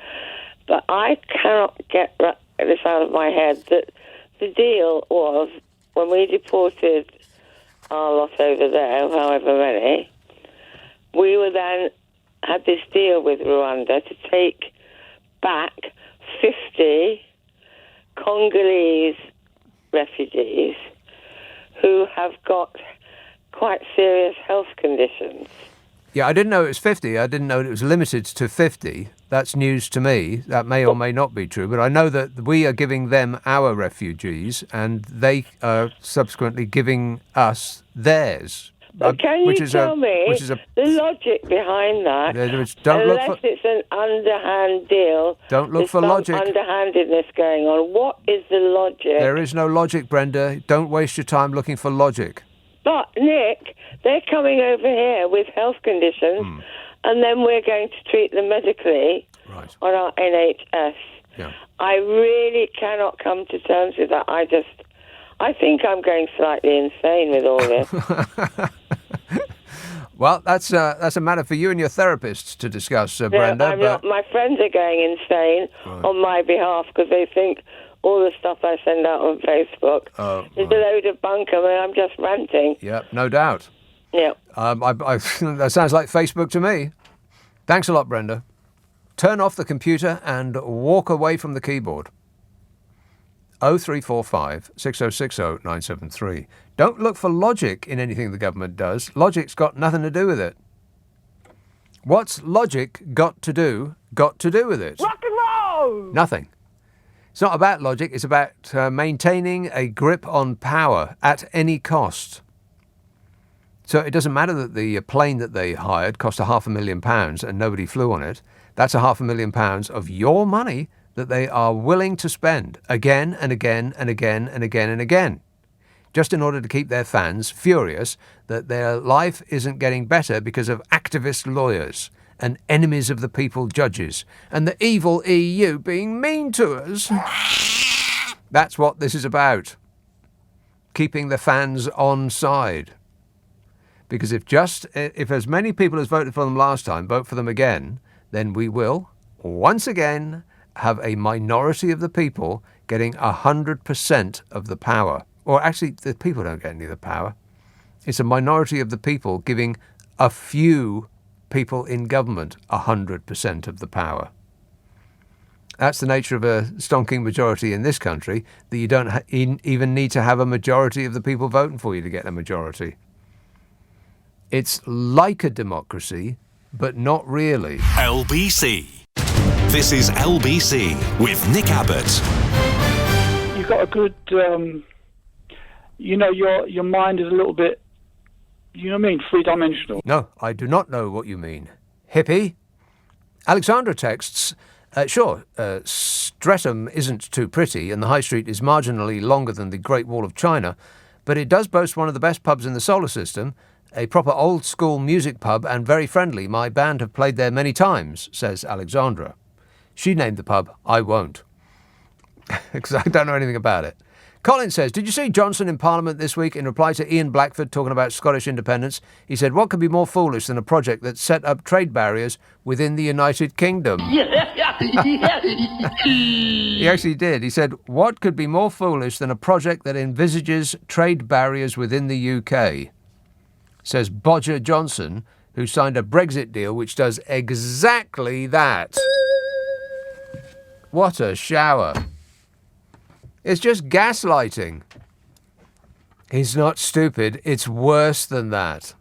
But I cannot get this out of my head that the deal was when we deported our lot over there, however many, we were then had this deal with Rwanda to take back 50 Congolese refugees who have got quite serious health conditions. Yeah, I didn't know it was 50. I didn't know it was limited to 50. That's news to me. That may or may not be true, but I know that we are giving them our refugees and they are subsequently giving us theirs. Can you tell me the logic behind that? Unless it's an underhand deal. Don't look for logic. Underhandedness going on. What is the logic? There is no logic, Brenda. Don't waste your time looking for logic. But, Nick, they're coming over here with health conditions, and then we're going to treat them medically on our NHS. Yeah. I really cannot come to terms with that. I think I'm going slightly insane with all this. Well, that's a matter for you and your therapist to discuss, Brenda. I'm not. My friends are going insane on my behalf because they think all the stuff I send out on Facebook is a load of bunkum and I'm just ranting. Yeah, no doubt. Yeah. That sounds like Facebook to me. Thanks a lot, Brenda. Turn off the computer and walk away from the keyboard. 0345 6060 973. Don't look for logic in anything the government does. Logic's got nothing to do with it. What's logic got to do with it? Rock and roll! Nothing. It's not about logic. It's about maintaining a grip on power at any cost. So it doesn't matter that the plane that they hired cost £500,000 and nobody flew on it. That's £500,000 of your money that they are willing to spend again and again and again and again and again, just in order to keep their fans furious that their life isn't getting better because of activist lawyers and enemies of the people judges and the evil EU being mean to us. That's what this is about. Keeping the fans on side. Because if as many people as voted for them last time vote for them again, then we will, once again, have a minority of the people getting 100% of the power. Or actually, the people don't get any of the power. It's a minority of the people giving a few people in government 100% of the power. That's the nature of a stonking majority in this country, that you don't even need to have a majority of the people voting for you to get a majority. It's like a democracy, but not really. LBC. This is LBC with Nick Abbott. You've got a good, your mind is a little bit, three-dimensional. No, I do not know what you mean. Hippie? Alexandra texts, sure, Streatham isn't too pretty and the High Street is marginally longer than the Great Wall of China, but it does boast one of the best pubs in the solar system, a proper old-school music pub and very friendly. My band have played there many times, says Alexandra. She named the pub. I won't, because I don't know anything about it. Colin says, did you see Johnson in Parliament this week in reply to Ian Blackford talking about Scottish independence? He said, what could be more foolish than a project that set up trade barriers within the United Kingdom? He actually did. He said, what could be more foolish than a project that envisages trade barriers within the UK? Says Boris Johnson, who signed a Brexit deal which does exactly that. What a shower. It's just gaslighting. He's not stupid. It's worse than that.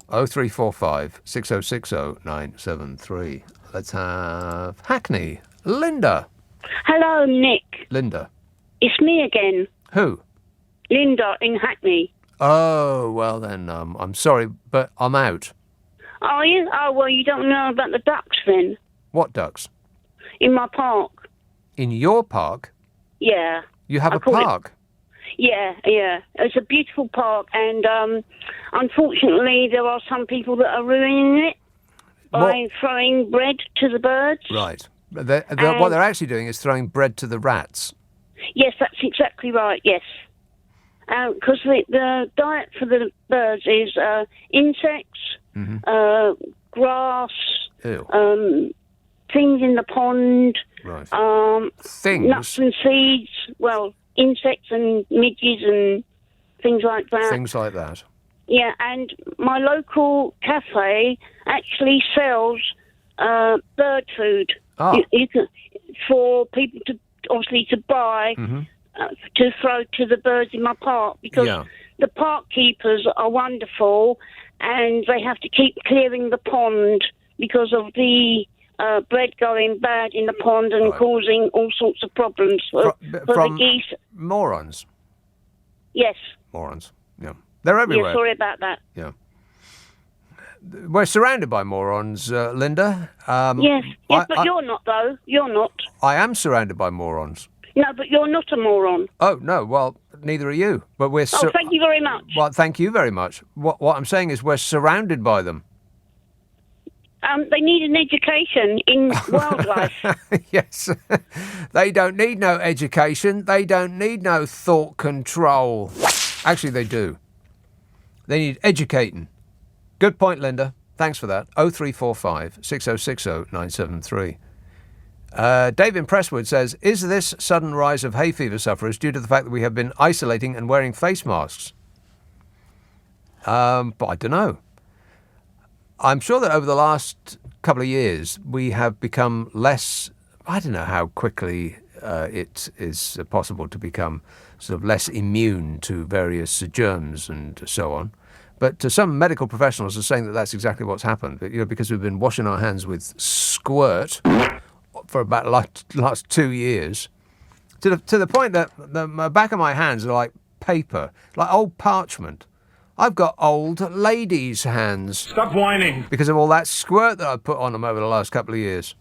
0345 6060 973. Let's have Hackney. Linda. Hello, Nick. Linda. It's me again. Who? Linda in Hackney. Oh, well then, I'm sorry, but I'm out. Are you? Oh, well, you don't know about the ducks then? What ducks? In my park. In your park? Yeah. You have I a call it- park? Yeah. It's a beautiful park, and unfortunately, there are some people that are ruining it by throwing bread to the birds. Right. What they're actually doing is throwing bread to the rats. Yes, that's exactly right, yes. Because the diet for the birds is insects, grass, things in the pond, things? nuts and seeds, well, insects and midges and things like that. Things like that. Yeah, and my local cafe actually sells bird food. You can, for people to obviously to buy to throw to the birds in my park, because the park keepers are wonderful, and they have to keep clearing the pond because of the bread going bad in the pond and causing all sorts of problems for the geese. Morons. Yes. Morons. Yeah. They're everywhere. Yeah, sorry about that. Yeah. We're surrounded by morons, Linda. Yes, but you're not, though. You're not. I am surrounded by morons. No, but you're not a moron. Oh, no, well, neither are you. But we're thank you very much. Well, thank you very much. What I'm saying is we're surrounded by them. They need an education in wildlife. Yes. They don't need no education. They don't need no thought control. Actually, they do. They need educating. Good point, Linda. Thanks for that. 0345 6060 973. Dave in Presswood says, is this sudden rise of hay fever sufferers due to the fact that we have been isolating and wearing face masks? But I don't know. I'm sure that over the last couple of years, we have become less, I don't know how quickly it is possible to become sort of less immune to various germs and so on. But some medical professionals are saying that that's exactly what's happened. Because we've been washing our hands with squirt for about last 2 years, to the point that the back of my hands are like paper, like old parchment. I've got old ladies' hands. Stop whining. Because of all that squirt that I've put on them over the last couple of years.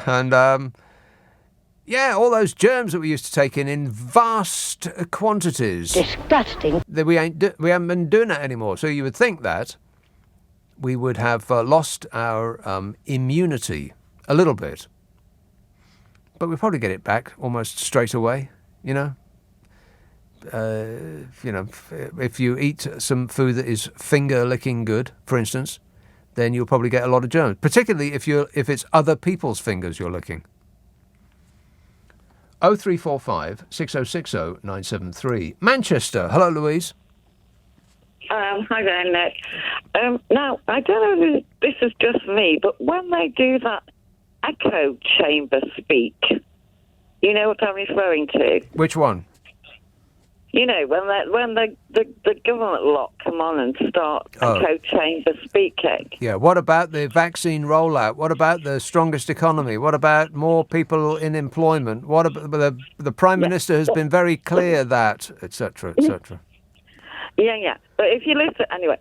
And, all those germs that we used to take in vast quantities. Disgusting. We haven't been doing that anymore. So you would think that we would have lost our immunity a little bit. But we'll probably get it back almost straight away, you know. If you eat some food that is finger-licking good, for instance, then you'll probably get a lot of germs, particularly if it's other people's fingers you're licking. 0345 6060 973. Manchester. Hello, Louise. Hi there, Nick. Now, I don't know if this is just me, but when they do that echo chamber speak, you know what I'm referring to? Which one? You know, when the government lot come on and start echo chamber speaking. Yeah, what about the vaccine rollout? What about the strongest economy? What about more people in employment? What about the Prime Minister has been very clear that, etc., etc. Yeah. But if you listen, anyway,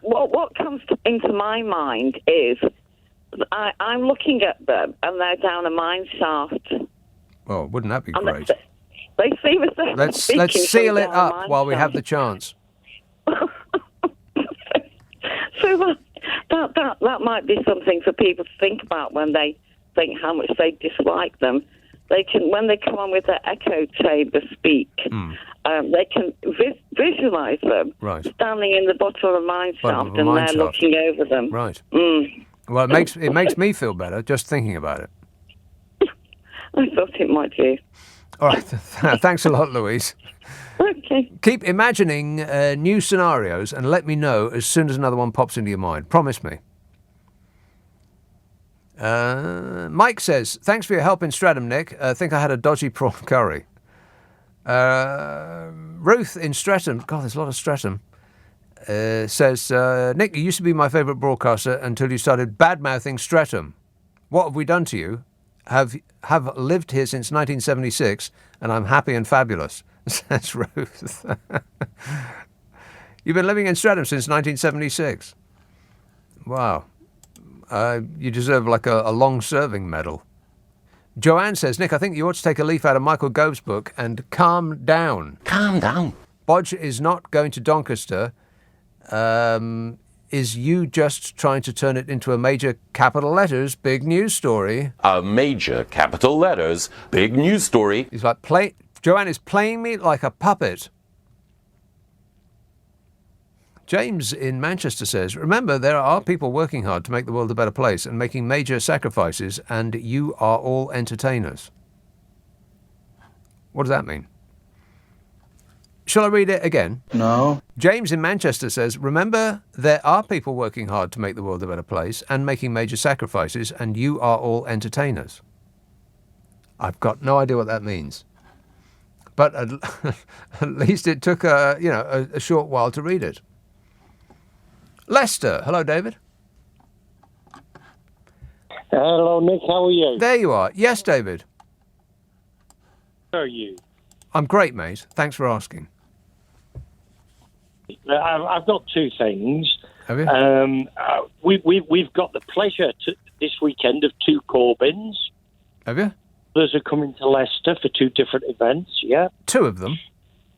what comes into my mind is I'm looking at them and they're down a mine shaft. Well, wouldn't that be And great? They seem as though Let's seal it up while we have the chance. So that might be something for people to think about when they think how much they dislike them. They can, when they come on with their echo chamber speak, they can visualise them standing in the bottom of a mine shaft and they're looking over them. Right. Well, it makes me feel better just thinking about it. I thought it might do. All right. Thanks a lot, Louise. Okay. Keep imagining new scenarios and let me know as soon as another one pops into your mind. Promise me. Mike says, thanks for your help in Streatham, Nick. I think I had a dodgy prawn curry. Ruth in Streatham, God, there's a lot of Streatham, says, Nick, you used to be my favourite broadcaster until you started bad-mouthing Streatham. What have we done to you? have lived here since 1976, and I'm happy and fabulous, says Ruth. You've been living in Streatham since 1976. Wow. You deserve like a long-serving medal. Joanne says, Nick, I think you ought to take a leaf out of Michael Gove's book and calm down. Calm down. Bodge is not going to Doncaster. Is you just trying to turn it into a major capital letters big news story? A major capital letters big news story. He's like, Joanne is playing me like a puppet. James in Manchester says, remember, there are people working hard to make the world a better place and making major sacrifices, and you are all entertainers. What does that mean? Shall I read it again? No. James in Manchester says, remember, there are people working hard to make the world a better place and making major sacrifices, and you are all entertainers. I've got no idea what that means. But at least it took a short while to read it. Leicester. Hello, David. Hello, Nick. How are you? There you are. Yes, David. How are you? I'm great, mate. Thanks for asking. I've got two things. Have you? We've got the pleasure this weekend of two Corbyns. Have you? Others are coming to Leicester for two different events, yeah. Two of them?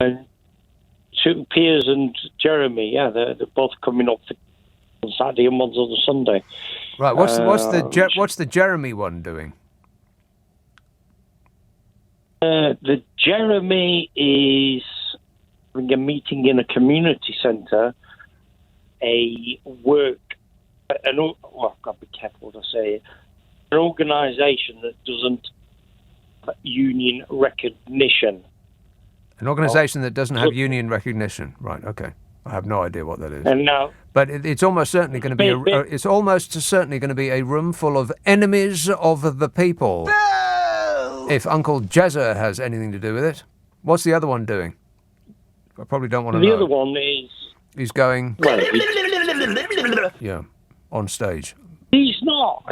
And two, Piers and Jeremy, yeah, they're both coming up on Saturday and one's on Sunday. Right, what's the Jeremy one doing? The Jeremy is having a meeting in a community centre, I've got to be careful what I say, an organisation that doesn't have union recognition. An organisation that doesn't have union recognition. Right, okay. I have no idea what that is. And now, but it's almost certainly going to be a room full of enemies of the people. No! If Uncle Jezza has anything to do with it. What's the other one doing? I probably don't want to know. The other one is... He's going... Well, yeah, on stage. He's not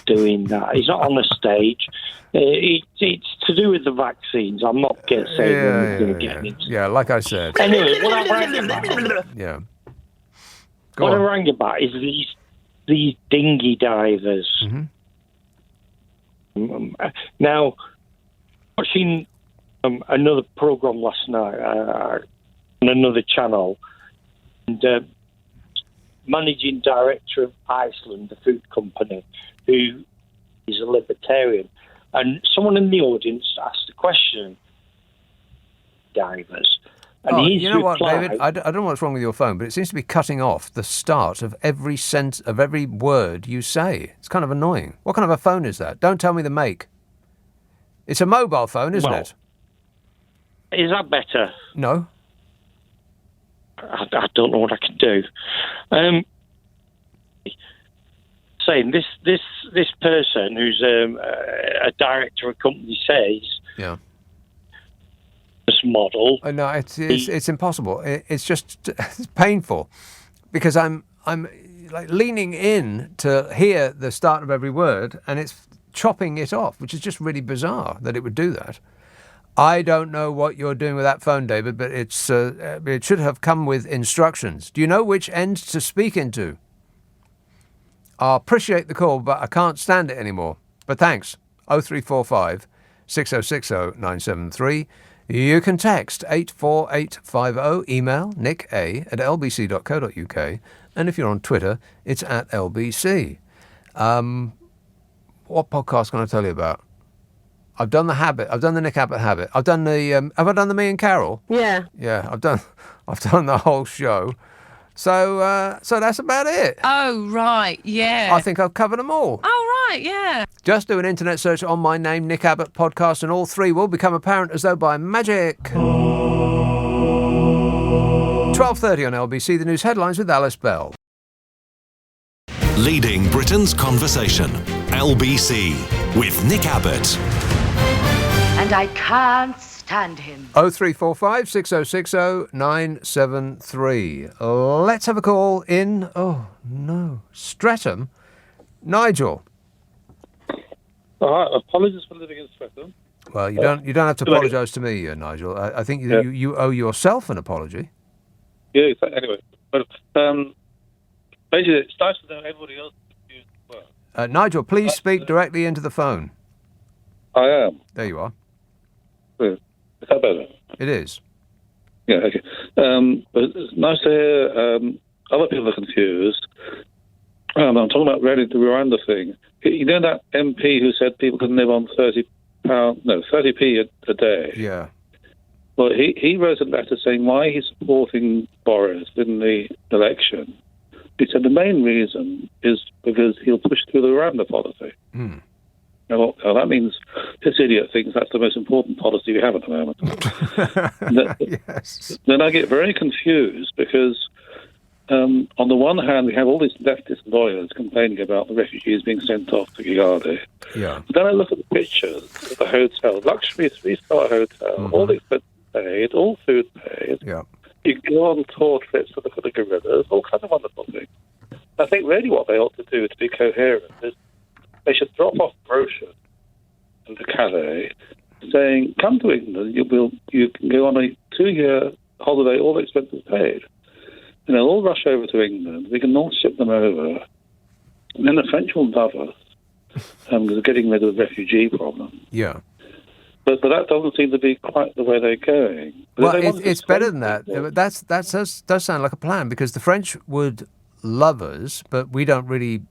doing that. He's not on the stage. It's to do with the vaccines. I'm not going to say when we're going to get into. Yeah, like I said. Anyway, what I rang about. Yeah. What I rang about is these dinghy divers. Mm-hmm. Now, watching another program last night on another channel, and managing director of Iceland, the food company, who is a libertarian, and someone in the audience asked a question. Divers. And you know what, David? I don't know what's wrong with your phone, but it seems to be cutting off the start of every every word you say. It's kind of annoying. What kind of a phone is that? Don't tell me the make. It's a mobile phone, isn't it? Is that better? No. I don't know what I can do. Saying this person who's a director of a company says, yeah, this model. No, it's impossible. It's just it's painful because I'm like leaning in to hear the start of every word, and it's chopping it off, which is just really bizarre that it would do that. I don't know what you're doing with that phone, David, but it should have come with instructions. Do you know which end to speak into? I appreciate the call, but I can't stand it anymore. But thanks. 0345 6060 973. You can text 84850, email nicka@lbc.co.uk, and if you're on Twitter, it's @LBC. What podcast can I tell you about? I've done the Habit. I've done the Nick Abbott Habit. I've done the. Have I done the Me and Carol? Yeah. Yeah, I've done the whole show. So that's about it. Oh, right, yeah. I think I've covered them all. Oh, right, yeah. Just do an internet search on my name, Nick Abbott Podcast, and all three will become apparent as though by magic. 12:30 on LBC, the news headlines with Alice Bell. Leading Britain's conversation. LBC with Nick Abbott. And I can't stand him. 0345 6060 973. Let's have a call in, oh no, Streatham. Nigel. All right, apologies for living in Streatham. Well, you don't have to apologise to me, Nigel. I think you owe yourself an apology. Yeah, exactly. Anyway, but basically, it's nice to know everybody else is confused as well. Nigel, please speak directly into the phone. I am. There you are. Is that better? It is. Yeah, okay. But it's nice to hear other people are confused. I'm talking about really the Rwanda thing. You know that MP who said people can live on £30p a day? Yeah. Well, he wrote a letter saying why he's supporting Boris in the election. He said the main reason is because he'll push through the Rwanda policy. Now, that means this idiot thinks that's the most important policy we have at the moment. Yes. Then I get very confused because on the one hand, we have all these leftist lawyers complaining about the refugees being sent off to Kigali. Yeah. But then I look at the pictures of the hotel, luxury 3-star hotel, all the expenses paid, all food paid. Yeah. You can go on tour trips to look at the gorillas, all kinds of wonderful things. I think really what they ought to do to be coherent is they should drop off brochures into Calais saying, come to England, you can go on a 2-year holiday, all expenses paid. And they'll all rush over to England. We can all ship them over. And then the French will love us because they're getting rid of the refugee problem. Yeah. But that doesn't seem to be quite the way they're going. Well, it's better than that. That does sound like a plan, because the French would love us, but we don't really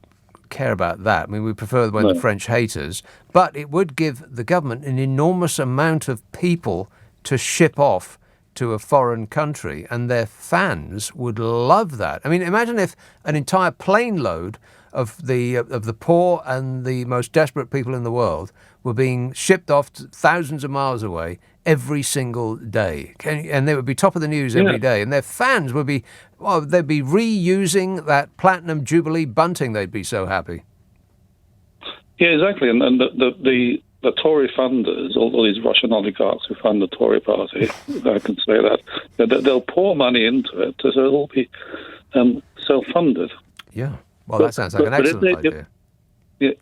care about that. I mean, we prefer when the French hate us. But it would give the government an enormous amount of people to ship off to a foreign country, and their fans would love that. I mean, imagine if an entire plane load of the poor and the most desperate people in the world were being shipped off to thousands of miles away every single day. And they would be top of the news every day. And their fans would be, they'd be reusing that Platinum Jubilee bunting. They'd be so happy. Yeah, exactly. And the Tory funders, all these Russian oligarchs who fund the Tory party, I can say that, they'll pour money into it, so it'll be self-funded. Yeah. Well, that sounds like an excellent idea.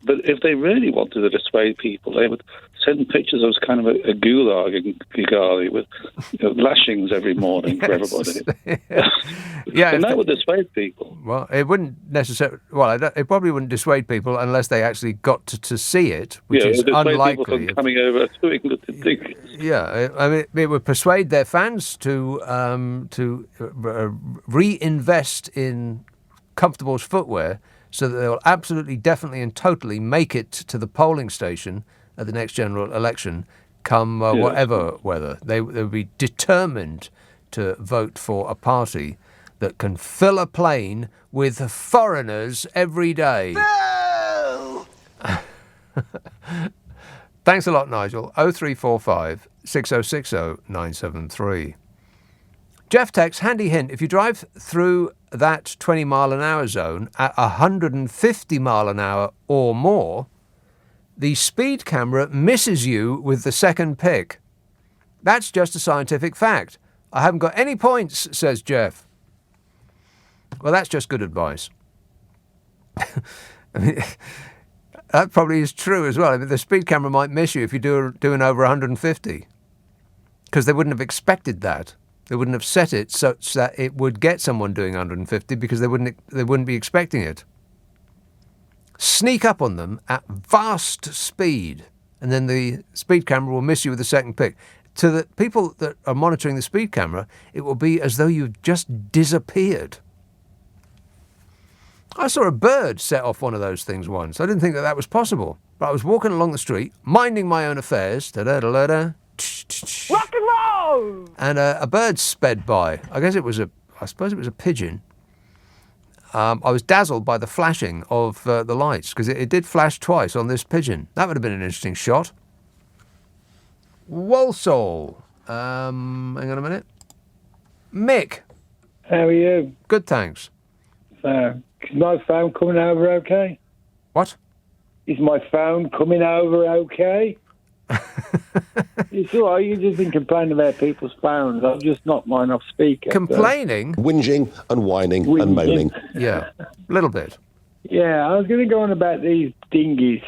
But if they really wanted to dissuade people, they would send pictures of kind of a gulag in Kigali with lashings every morning for everybody. Yeah, and that would dissuade people. Well, it wouldn't necessarily. Well, it probably wouldn't dissuade people unless they actually got to see it, which is unlikely. People from coming over to England to think. Yeah, I mean, it would persuade their fans to reinvest in comfortable footwear, so that they will absolutely, definitely and totally make it to the polling station at the next general election, come whatever weather. They would be determined to vote for a party that can fill a plane with foreigners every day. No! Thanks a lot, Nigel. 0345 6060 973. Jeff texts, handy hint, if you drive through that 20 mile an hour zone at 150 mile an hour or more, the speed camera misses you with the second pick. That's just a scientific fact. I haven't got any points, says Jeff. Well, that's just good advice. I mean, that probably is true as well. I mean, the speed camera might miss you if you're doing over 150, because they wouldn't have expected that. They wouldn't have set it such that it would get someone doing 150, because they wouldn't be expecting it. Sneak up on them at vast speed, and then the speed camera will miss you with the second pick. To the people that are monitoring the speed camera, it will be as though you've just disappeared. I saw a bird set off one of those things once. I didn't think that was possible. But I was walking along the street, minding my own affairs. Da-da-da-da-da. Rock and roll! And a bird sped by. I suppose it was a pigeon. I was dazzled by the flashing of the lights, because it did flash twice on this pigeon. That would have been an interesting shot. Walsall. Hang on a minute. Mick. How are you? Good, thanks. Is my phone coming over okay? What? Is my phone coming over okay? It's all right, you've just been complaining about people's phones. I've just knocked mine off speaker. Complaining? Whinging and whining and moaning. Yeah, a little bit. Yeah, I was going to go on about these dinghies.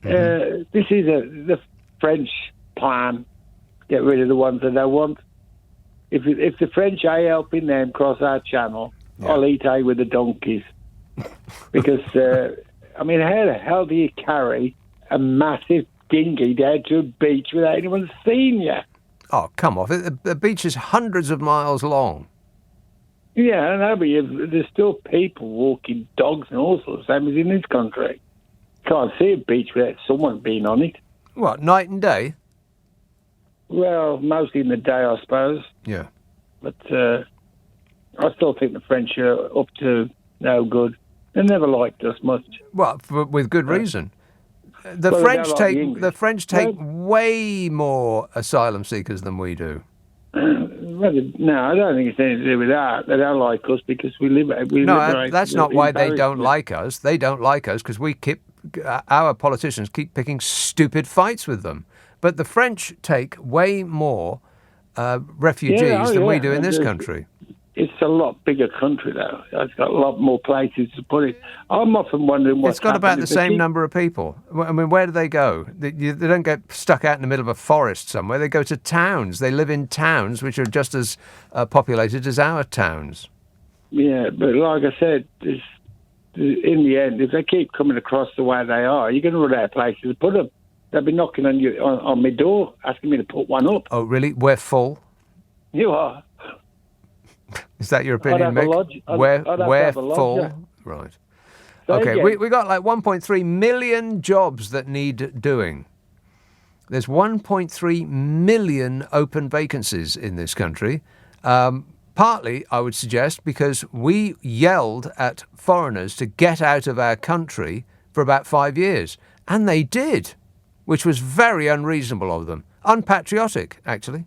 This is the French plan. Get rid of the ones that they want. If the French are helping them cross our channel, I'll eat with the donkeys. Because, how the hell do you carry a massive dinghy down to a beach without anyone seeing you? Oh, come off. The beach is hundreds of miles long. Yeah, I know, but there's still people walking dogs and all sorts, same as in this country. Can't see a beach without someone being on it. What, night and day? Well, mostly in the day, I suppose. Yeah. But I still think the French are up to no good. They never liked us much. Well, with good reason. The French take way more asylum seekers than we do. No, I don't think it's anything to do with that. They don't like us because we live. That's not why they don't like us. They don't like us because our politicians keep picking stupid fights with them. But the French take way more refugees than we do in this country. It's a lot bigger country, though. It's got a lot more places to put it. I'm often wondering what's happening. It's got about the same number of people. I mean, where do they go? They don't get stuck out in the middle of a forest somewhere. They go to towns. They live in towns which are just as populated as our towns. Yeah, but like I said, in the end, if they keep coming across the way they are, you're going to run out of places to put them. They'll be knocking on my door, asking me to put one up. Oh, really? We're full? You are. Is that your opinion, Mick? We're full? Right. Okay, we got like 1.3 million jobs that need doing. There's 1.3 million open vacancies in this country. Partly, I would suggest, because we yelled at foreigners to get out of our country for about 5 years. And they did, which was very unreasonable of them. Unpatriotic, actually.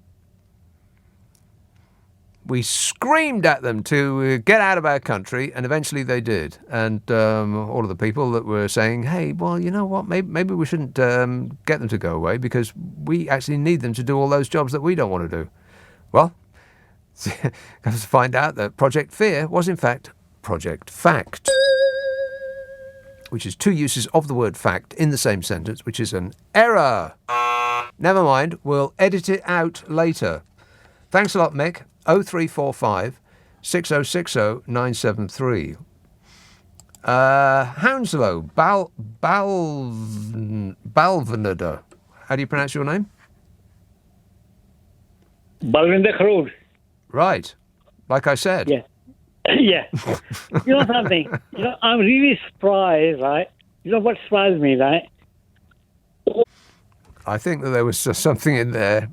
We screamed at them to get out of our country, and eventually they did. And all of the people that were saying, hey, well, you know what, maybe we shouldn't get them to go away because we actually need them to do all those jobs that we don't want to do. Well, comes to find out that Project Fear was, in fact, Project Fact, which is two uses of the word fact in the same sentence, which is an error. Never mind, we'll edit it out later. Thanks a lot, Mick. 0345 6060 973. Hounslow, Balvanada. How do you pronounce your name? Balvinda Road. Right. Like I said. Yeah. Yeah. You know something? I'm really surprised, right? You know what surprised me, right? I think that there was something in there.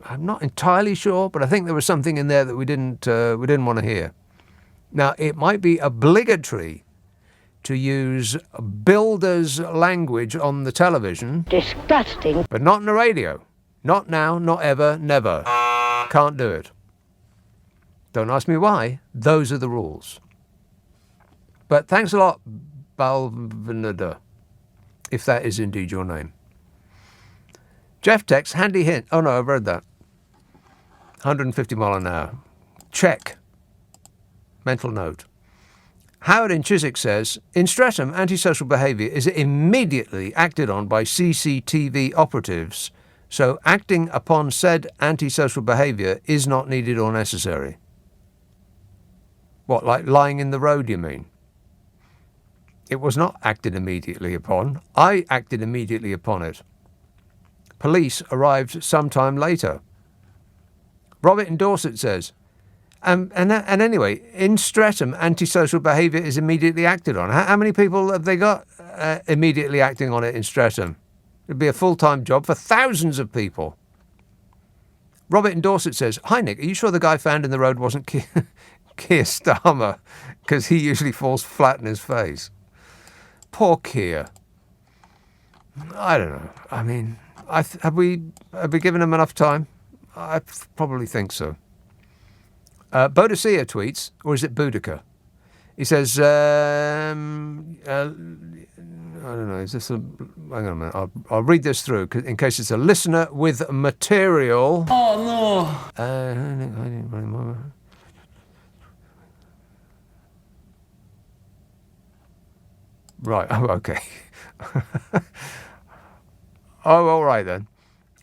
I'm not entirely sure, but I think there was something in there that we didn't want to hear. Now, it might be obligatory to use builders' language on the television. Disgusting. But not on the radio. Not now, not ever, never. Can't do it. Don't ask me why. Those are the rules. But thanks a lot, Balvinada, if that is indeed your name. Jeff texts, handy hint. Oh no, I've read that. 150 mile an hour. Check. Mental note. Howard in Chiswick says, in Streatham, antisocial behaviour is immediately acted on by CCTV operatives, so acting upon said antisocial behaviour is not needed or necessary. What, like lying in the road, you mean? It was not acted immediately upon. I acted immediately upon it. Police arrived sometime later. Robert in Dorset says, and anyway, in Streatham, antisocial behaviour is immediately acted on. How many people have they got immediately acting on it in Streatham? It'd be a full-time job for thousands of people. Robert in Dorset says, hi Nick, are you sure the guy found in the road wasn't Keir Starmer? Because he usually falls flat in his face. Poor Keir. I don't know. I mean, have we given him enough time? I probably think so. Bodicea tweets, or is it Boudica? He says, I don't know, is this a... Hang on a minute, I'll read this through in case it's a listener with material. Oh, no. Right, oh, okay. Oh, all right then.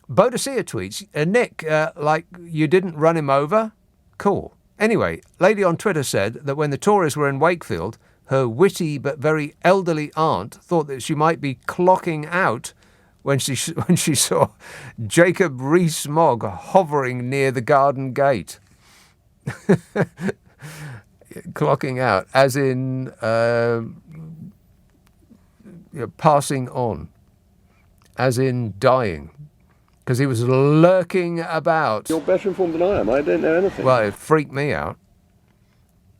Bodicea tweets, Nick, like you didn't run him over? Cool. Anyway, lady on Twitter said that when the Tories were in Wakefield, her witty but very elderly aunt thought that she might be clocking out when she saw Jacob Rees-Mogg hovering near the garden gate. Clocking out, as in passing on, as in dying, because he was lurking about. You're better informed than I am. I don't know anything. Well, it freaked me out.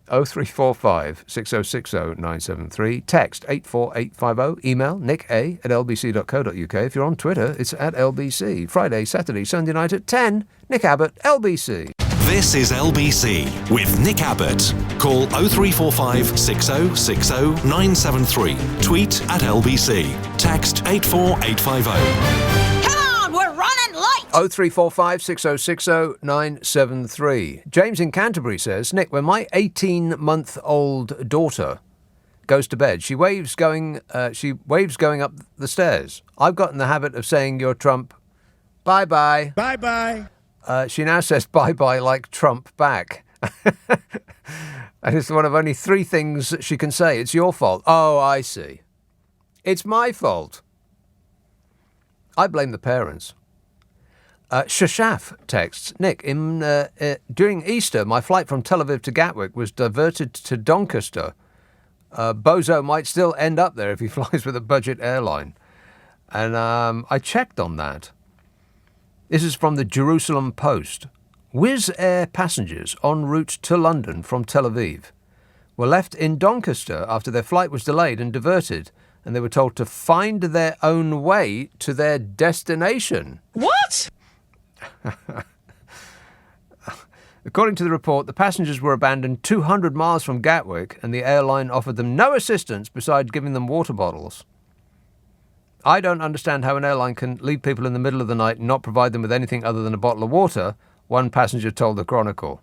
0345 6060 973. Text 84850. Email nick@lbc.co.uk. If you're on Twitter, it's @LBC. Friday, Saturday, Sunday night at 10. Nick Abbott, LBC. This is LBC with Nick Abbott. Call 0345 6060 973. Tweet @LBC. Text 84850. 0345 6060 973. James in Canterbury says, Nick, when my 18-month-old daughter goes to bed, she waves going up the stairs. I've got in the habit of saying you're Trump, bye-bye. Bye-bye. She now says bye-bye like Trump back. And it's one of only 3 things she can say. It's your fault. Oh, I see. It's my fault. I blame the parents. Shashaf texts, Nick, during Easter, my flight from Tel Aviv to Gatwick was diverted to Doncaster. Bozo might still end up there if he flies with a budget airline. And I checked on that. This is from the Jerusalem Post. Wizz Air passengers en route to London from Tel Aviv were left in Doncaster after their flight was delayed and diverted, and they were told to find their own way to their destination. What? According to the report, the passengers were abandoned 200 miles from Gatwick, and the airline offered them no assistance besides giving them water bottles. I don't understand how an airline can leave people in the middle of the night and not provide them with anything other than a bottle of water, one passenger told the Chronicle.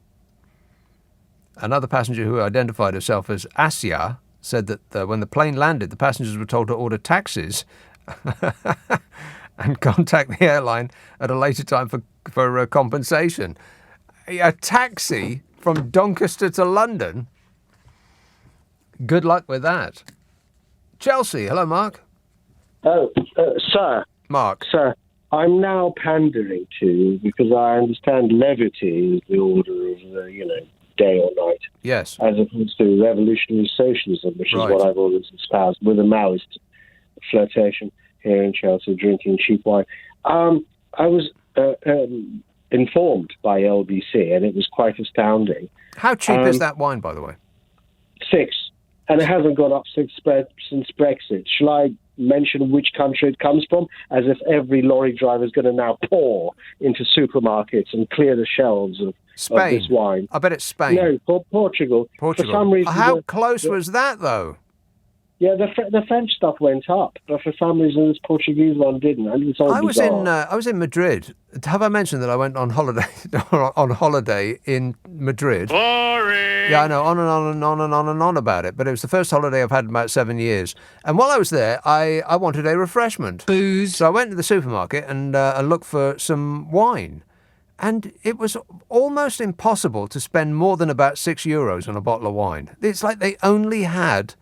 Another passenger who identified herself as Asya said that when the plane landed, the passengers were told to order taxis and contact the airline at a later time for compensation. A taxi from Doncaster to London? Good luck with that. Chelsea, hello, Mark. Oh, sir. Mark. Sir, I'm now pandering to, because I understand levity is the order of the, day or night. Yes. As opposed to revolutionary socialism, which Right. is what I've always espoused, with a Maoist flirtation here in Chelsea, drinking cheap wine. I was informed by LBC, and it was quite astounding. How cheap is that wine, by the way? 6, and it hasn't gone up since Brexit. Shall I mention which country it comes from, as if every lorry driver is going to now pour into supermarkets and clear the shelves of this wine? I bet it's Spain. No, Portugal. For some reason, How close was that, though? Yeah, the French stuff went up, but for some reason this Portuguese one didn't, and it's all I bizarre. was in Madrid. Have I mentioned that I went on holiday in Madrid? Boring. Yeah, I know, on and on and on and on and on about it. But it was the first holiday I've had in about 7 years. And while I was there, I wanted a refreshment. Booze. So I went to the supermarket and looked for some wine. And it was almost impossible to spend more than about €6 on a bottle of wine. It's like they only had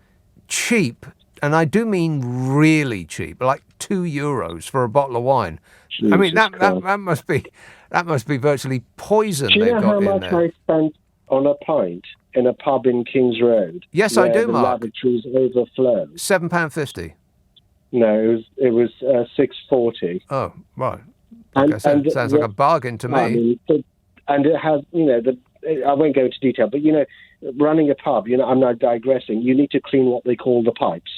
cheap, and I do mean really cheap, like €2 for a bottle of wine. I mean that must be virtually poison. Do you they've know got how in much there. I spent on a pint in a pub in Kings Road? Yes, I where do, the Mark. lavatories overflow. £7.50. No, it was $6.40. Oh, right. Like I said, sounds like a bargain to me. I mean, and it has, I won't go into detail, but running a pub, I'm not digressing. You need to clean what they call the pipes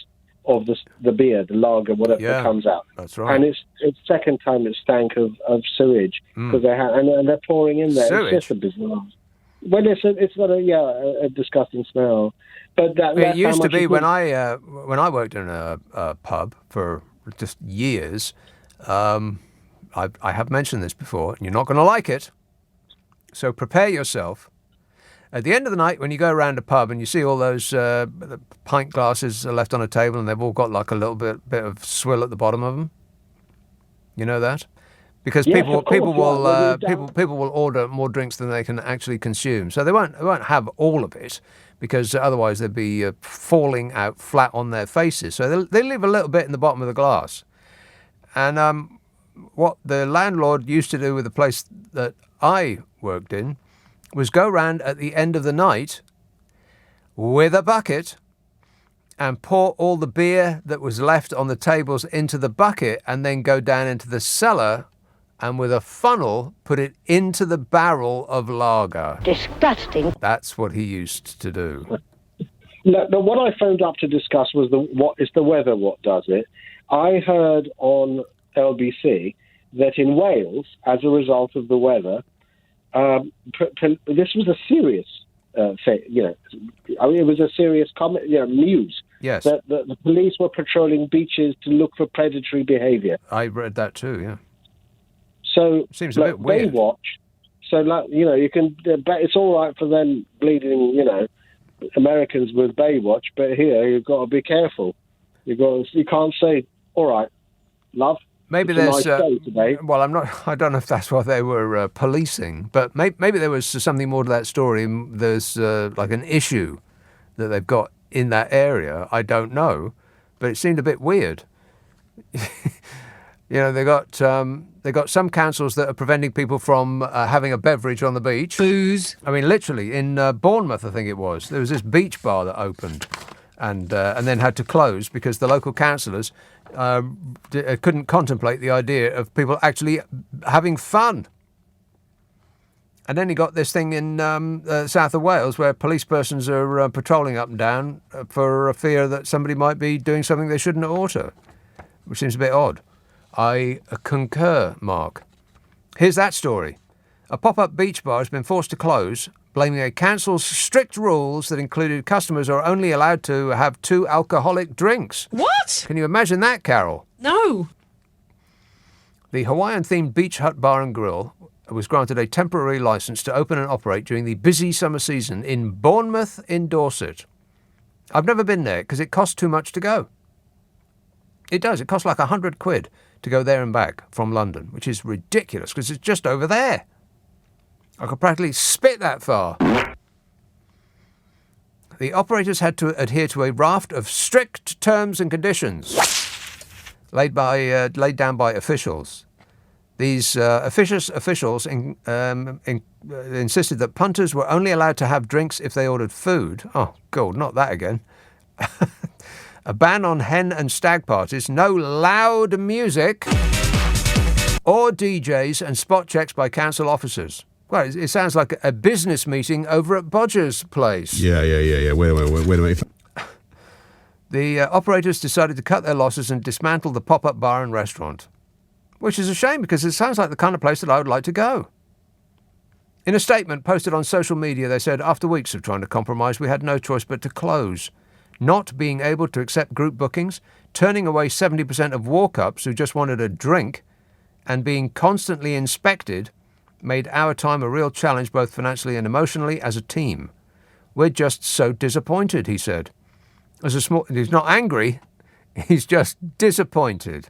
of the beer, the lager, whatever that comes out. That's right. And it's second time it stank of sewage because they have, and they're pouring in there. Sewage? It's just a bizarre. Well, it's got a disgusting smell. But It used to be when I worked in a pub for just years. I have mentioned this before, and you're not going to like it. So prepare yourself. At the end of the night, when you go around a pub and you see all those the pint glasses are left on a table and they've all got like a little bit of swill at the bottom of them, You know that? Because Yes, people of course, people will order more drinks than they can actually consume. So they won't have all of it, because otherwise they'd be falling out flat on their faces. So they leave a little bit in the bottom of the glass. And what the landlord used to do with the place that I worked in was go round at the end of the night with a bucket and pour all the beer that was left on the tables into the bucket, and then go down into the cellar and with a funnel put it into the barrel of lager. Disgusting. That's what he used to do. No, what I phoned up to discuss was what is the weather, what does it. I heard on LBC that in Wales, as a result of the weather, this was a serious thing, it was a serious news. Yes. That the police were patrolling beaches to look for predatory behaviour. I read that too, yeah. So seems a bit weird. Baywatch. So you can. It's all right for them bleeding, Americans with Baywatch, but here you've got to be careful. You can't say, all right, love. Maybe it's there's. a nice day today. Well, I don't know if that's what they were policing, but maybe there was something more to that story. There's like an issue that they've got in that area. I don't know, but it seemed a bit weird. They got some councils that are preventing people from having a beverage on the beach. Booze. I mean, literally in Bournemouth, I think it was. There was this beach bar that opened, and then had to close because the local councillors couldn't contemplate the idea of people actually having fun. And then you got this thing in south of Wales where police persons are patrolling up and down for a fear that somebody might be doing something they shouldn't ought, which seems a bit odd. I concur, Mark. Here's that story. A pop-up beach bar has been forced to close, blaming a council's strict rules that included customers are only allowed to have 2 alcoholic drinks. What? Can you imagine that, Carol? No. The Hawaiian-themed Beach Hut Bar and Grill was granted a temporary licence to open and operate during the busy summer season in Bournemouth in Dorset. I've never been there because it costs too much to go. It does. It costs like £100 to go there and back from London, which is ridiculous because it's just over there. I could practically spit that far. The operators had to adhere to a raft of strict terms and conditions laid down by officials. These officious officials insisted that punters were only allowed to have drinks if they ordered food. Oh, God, not that again. A ban on hen and stag parties, no loud music, or DJs, and spot checks by council officers. Well, it sounds like a business meeting over at Bodger's place. Yeah. Wait a minute. The operators decided to cut their losses and dismantle the pop-up bar and restaurant, which is a shame because it sounds like the kind of place that I would like to go. In a statement posted on social media, they said, after weeks of trying to compromise, we had no choice but to close. Not being able to accept group bookings, turning away 70% of walk-ups who just wanted a drink, and being constantly inspected made our time a real challenge both financially and emotionally as a team. We're just so disappointed, he said. He's not angry, he's just disappointed.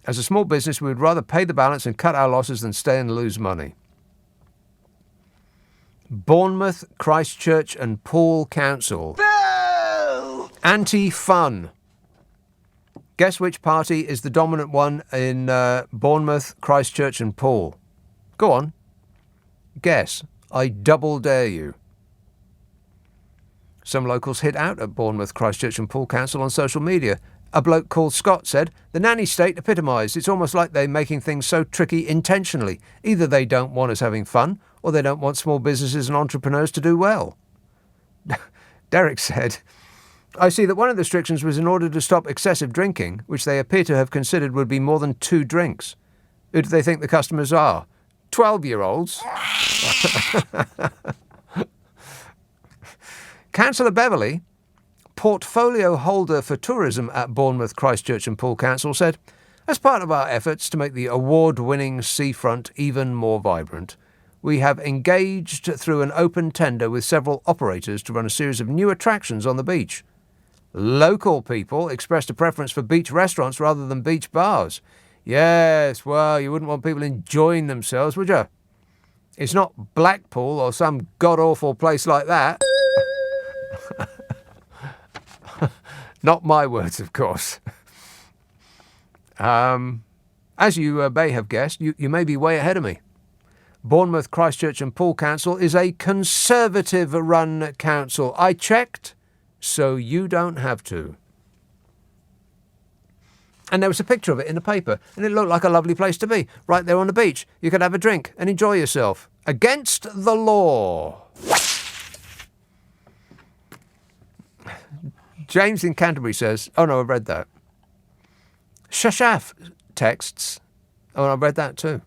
As a small business, we would rather pay the balance and cut our losses than stay and lose money. Bournemouth, Christchurch and Poole Council. Anti-fun. Guess which party is the dominant one in Bournemouth, Christchurch and Poole? Go on. Guess. I double dare you. Some locals hit out at Bournemouth, Christchurch and Poole Council on social media. A bloke called Scott said, the nanny state epitomised. It's almost like they're making things so tricky intentionally. Either they don't want us having fun, or they don't want small businesses and entrepreneurs to do well. Derek said, I see that one of the restrictions was in order to stop excessive drinking, which they appear to have considered would be more than 2 drinks. Who do they think the customers are? 12-year-olds? Councillor Beverley, portfolio holder for tourism at Bournemouth, Christchurch and Poole Council, said, as part of our efforts to make the award-winning seafront even more vibrant, we have engaged through an open tender with several operators to run a series of new attractions on the beach. Local people expressed a preference for beach restaurants rather than beach bars. Yes, well, you wouldn't want people enjoying themselves, would you? It's not Blackpool or some god-awful place like that. Not my words, of course. As you may have guessed, you may be way ahead of me. Bournemouth, Christchurch and Poole Council is a Conservative-run council. I checked, so you don't have to. And there was a picture of it in the paper, and it looked like a lovely place to be, right there on the beach. You could have a drink and enjoy yourself. Against the law. James in Canterbury says, oh no, I've read that. Shashaf texts, oh, I've read that too.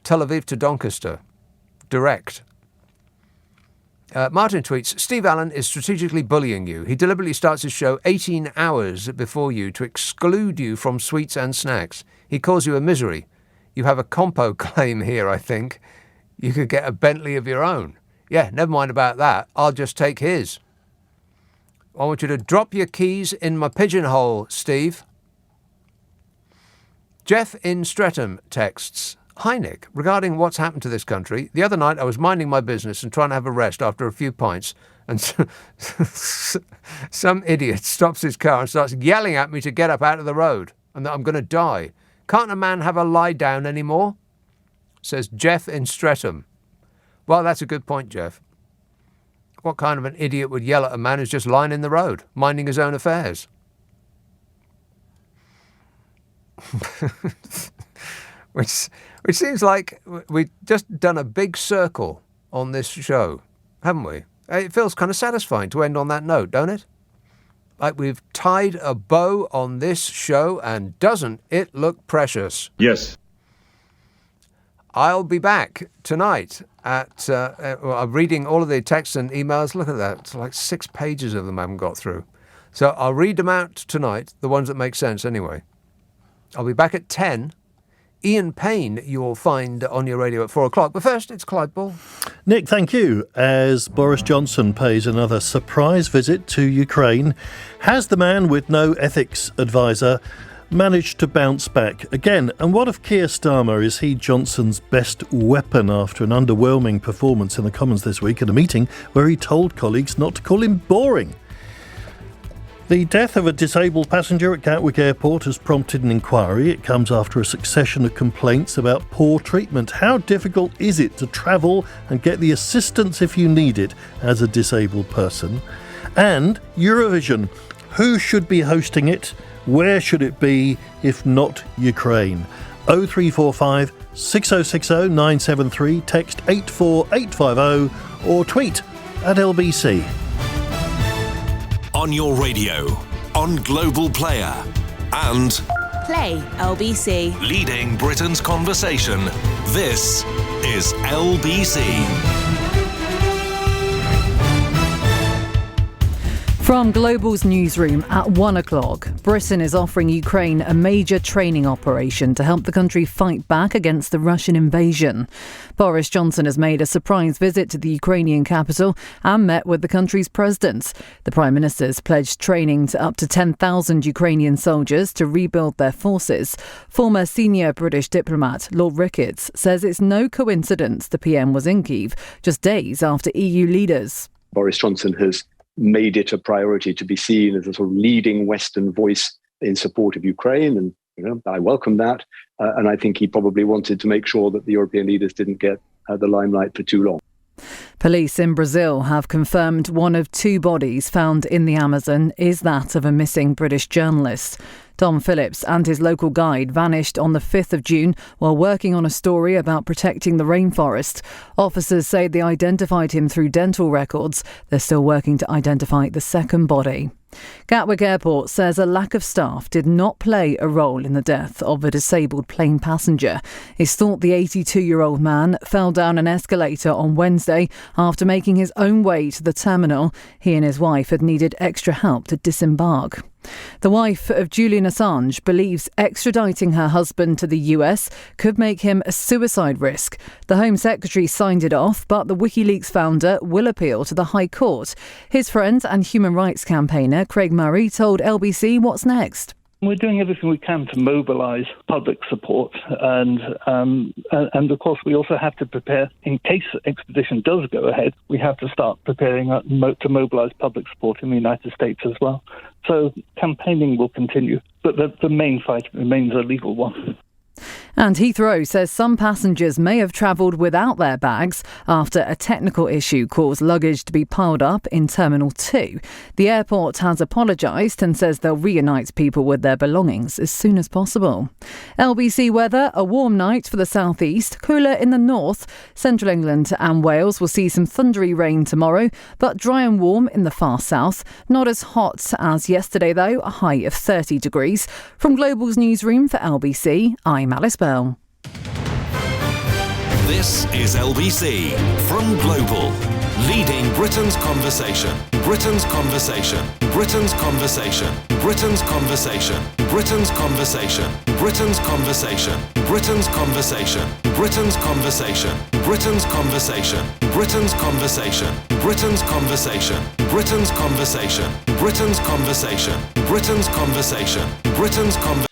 Tel Aviv to Doncaster. Direct. Martin tweets, Steve Allen is strategically bullying you. He deliberately starts his show 18 hours before you to exclude you from sweets and snacks. He calls you a misery. You have a compo claim here, I think. You could get a Bentley of your own. Yeah, never mind about that. I'll just take his. I want you to drop your keys in my pigeonhole, Steve. Jeff in Streatham texts, Hi Nick, regarding what's happened to this country, the other night I was minding my business and trying to have a rest after a few pints, and some idiot stops his car and starts yelling at me to get up out of the road and that I'm going to die. Can't a man have a lie down anymore? Says Jeff in Streatham. Well, that's a good point, Jeff. What kind of an idiot would yell at a man who's just lying in the road, minding his own affairs? Which seems like we've just done a big circle on this show, haven't we? It feels kind of satisfying to end on that note, don't it? Like we've tied a bow on this show, and doesn't it look precious? Yes. I'll be back tonight at... I'm reading all of the texts and emails. Look at that. It's like 6 pages of them I haven't got through. So I'll read them out tonight, the ones that make sense anyway. I'll be back at 10. Ian Payne you'll find on your radio at 4 o'clock. But first, it's Clyde Ball. Nick, thank you. As Boris Johnson pays another surprise visit to Ukraine, has the man with no ethics advisor managed to bounce back again? And what of Keir Starmer? Is he Johnson's best weapon after an underwhelming performance in the Commons this week at a meeting where he told colleagues not to call him boring? The death of a disabled passenger at Gatwick Airport has prompted an inquiry. It comes after a succession of complaints about poor treatment. How difficult is it to travel and get the assistance if you need it as a disabled person? And Eurovision, who should be hosting it? Where should it be if not Ukraine? 0345 6060 973, text 84850 or tweet at LBC. On your radio, on Global Player, and Play LBC. leading Britain's conversation. This is LBC. From Global's newsroom at 1 o'clock, Britain is offering Ukraine a major training operation to help the country fight back against the Russian invasion. Boris Johnson has made a surprise visit to the Ukrainian capital and met with the country's president. The Prime Minister's pledged training to up to 10,000 Ukrainian soldiers to rebuild their forces. Former senior British diplomat Lord Ricketts says it's no coincidence the PM was in Kyiv just days after EU leaders. Boris Johnson has made it a priority to be seen as a sort of leading Western voice in support of Ukraine. And, I welcome that. And I think he probably wanted to make sure that the European leaders didn't get the limelight for too long. Police in Brazil have confirmed one of 2 bodies found in the Amazon is that of a missing British journalist. Tom Phillips and his local guide vanished on the 5th of June while working on a story about protecting the rainforest. Officers say they identified him through dental records. They're still working to identify the second body. Gatwick Airport says a lack of staff did not play a role in the death of a disabled plane passenger. It's thought the 82-year-old man fell down an escalator on Wednesday after making his own way to the terminal. He and his wife had needed extra help to disembark. The wife of Julian Assange believes extraditing her husband to the US could make him a suicide risk. The Home Secretary signed it off, but the WikiLeaks founder will appeal to the High Court. His friend and human rights campaigner Craig Murray told LBC what's next. We're doing everything we can to mobilise public support, and of course we also have to prepare in case the expedition does go ahead. We have to start preparing to mobilise public support in the United States as well. So campaigning will continue, but the main fight remains a legal one. And Heathrow says some passengers may have travelled without their bags after a technical issue caused luggage to be piled up in Terminal 2. The airport has apologised and says they'll reunite people with their belongings as soon as possible. LBC weather, a warm night for the southeast, cooler in the north. Central England and Wales will see some thundery rain tomorrow, but dry and warm in the far south. Not as hot as yesterday though, a high of 30 degrees. From Global's newsroom for LBC, I'm Alice Bell. This is LBC from Global, leading Britain's conversation. Britain's conversation. Britain's conversation. Britain's conversation. Britain's conversation. Britain's conversation. Britain's conversation. Britain's conversation. Britain's conversation. Britain's conversation. Britain's conversation. Britain's conversation. Britain's conversation. Britain's conversation. Britain's conversation.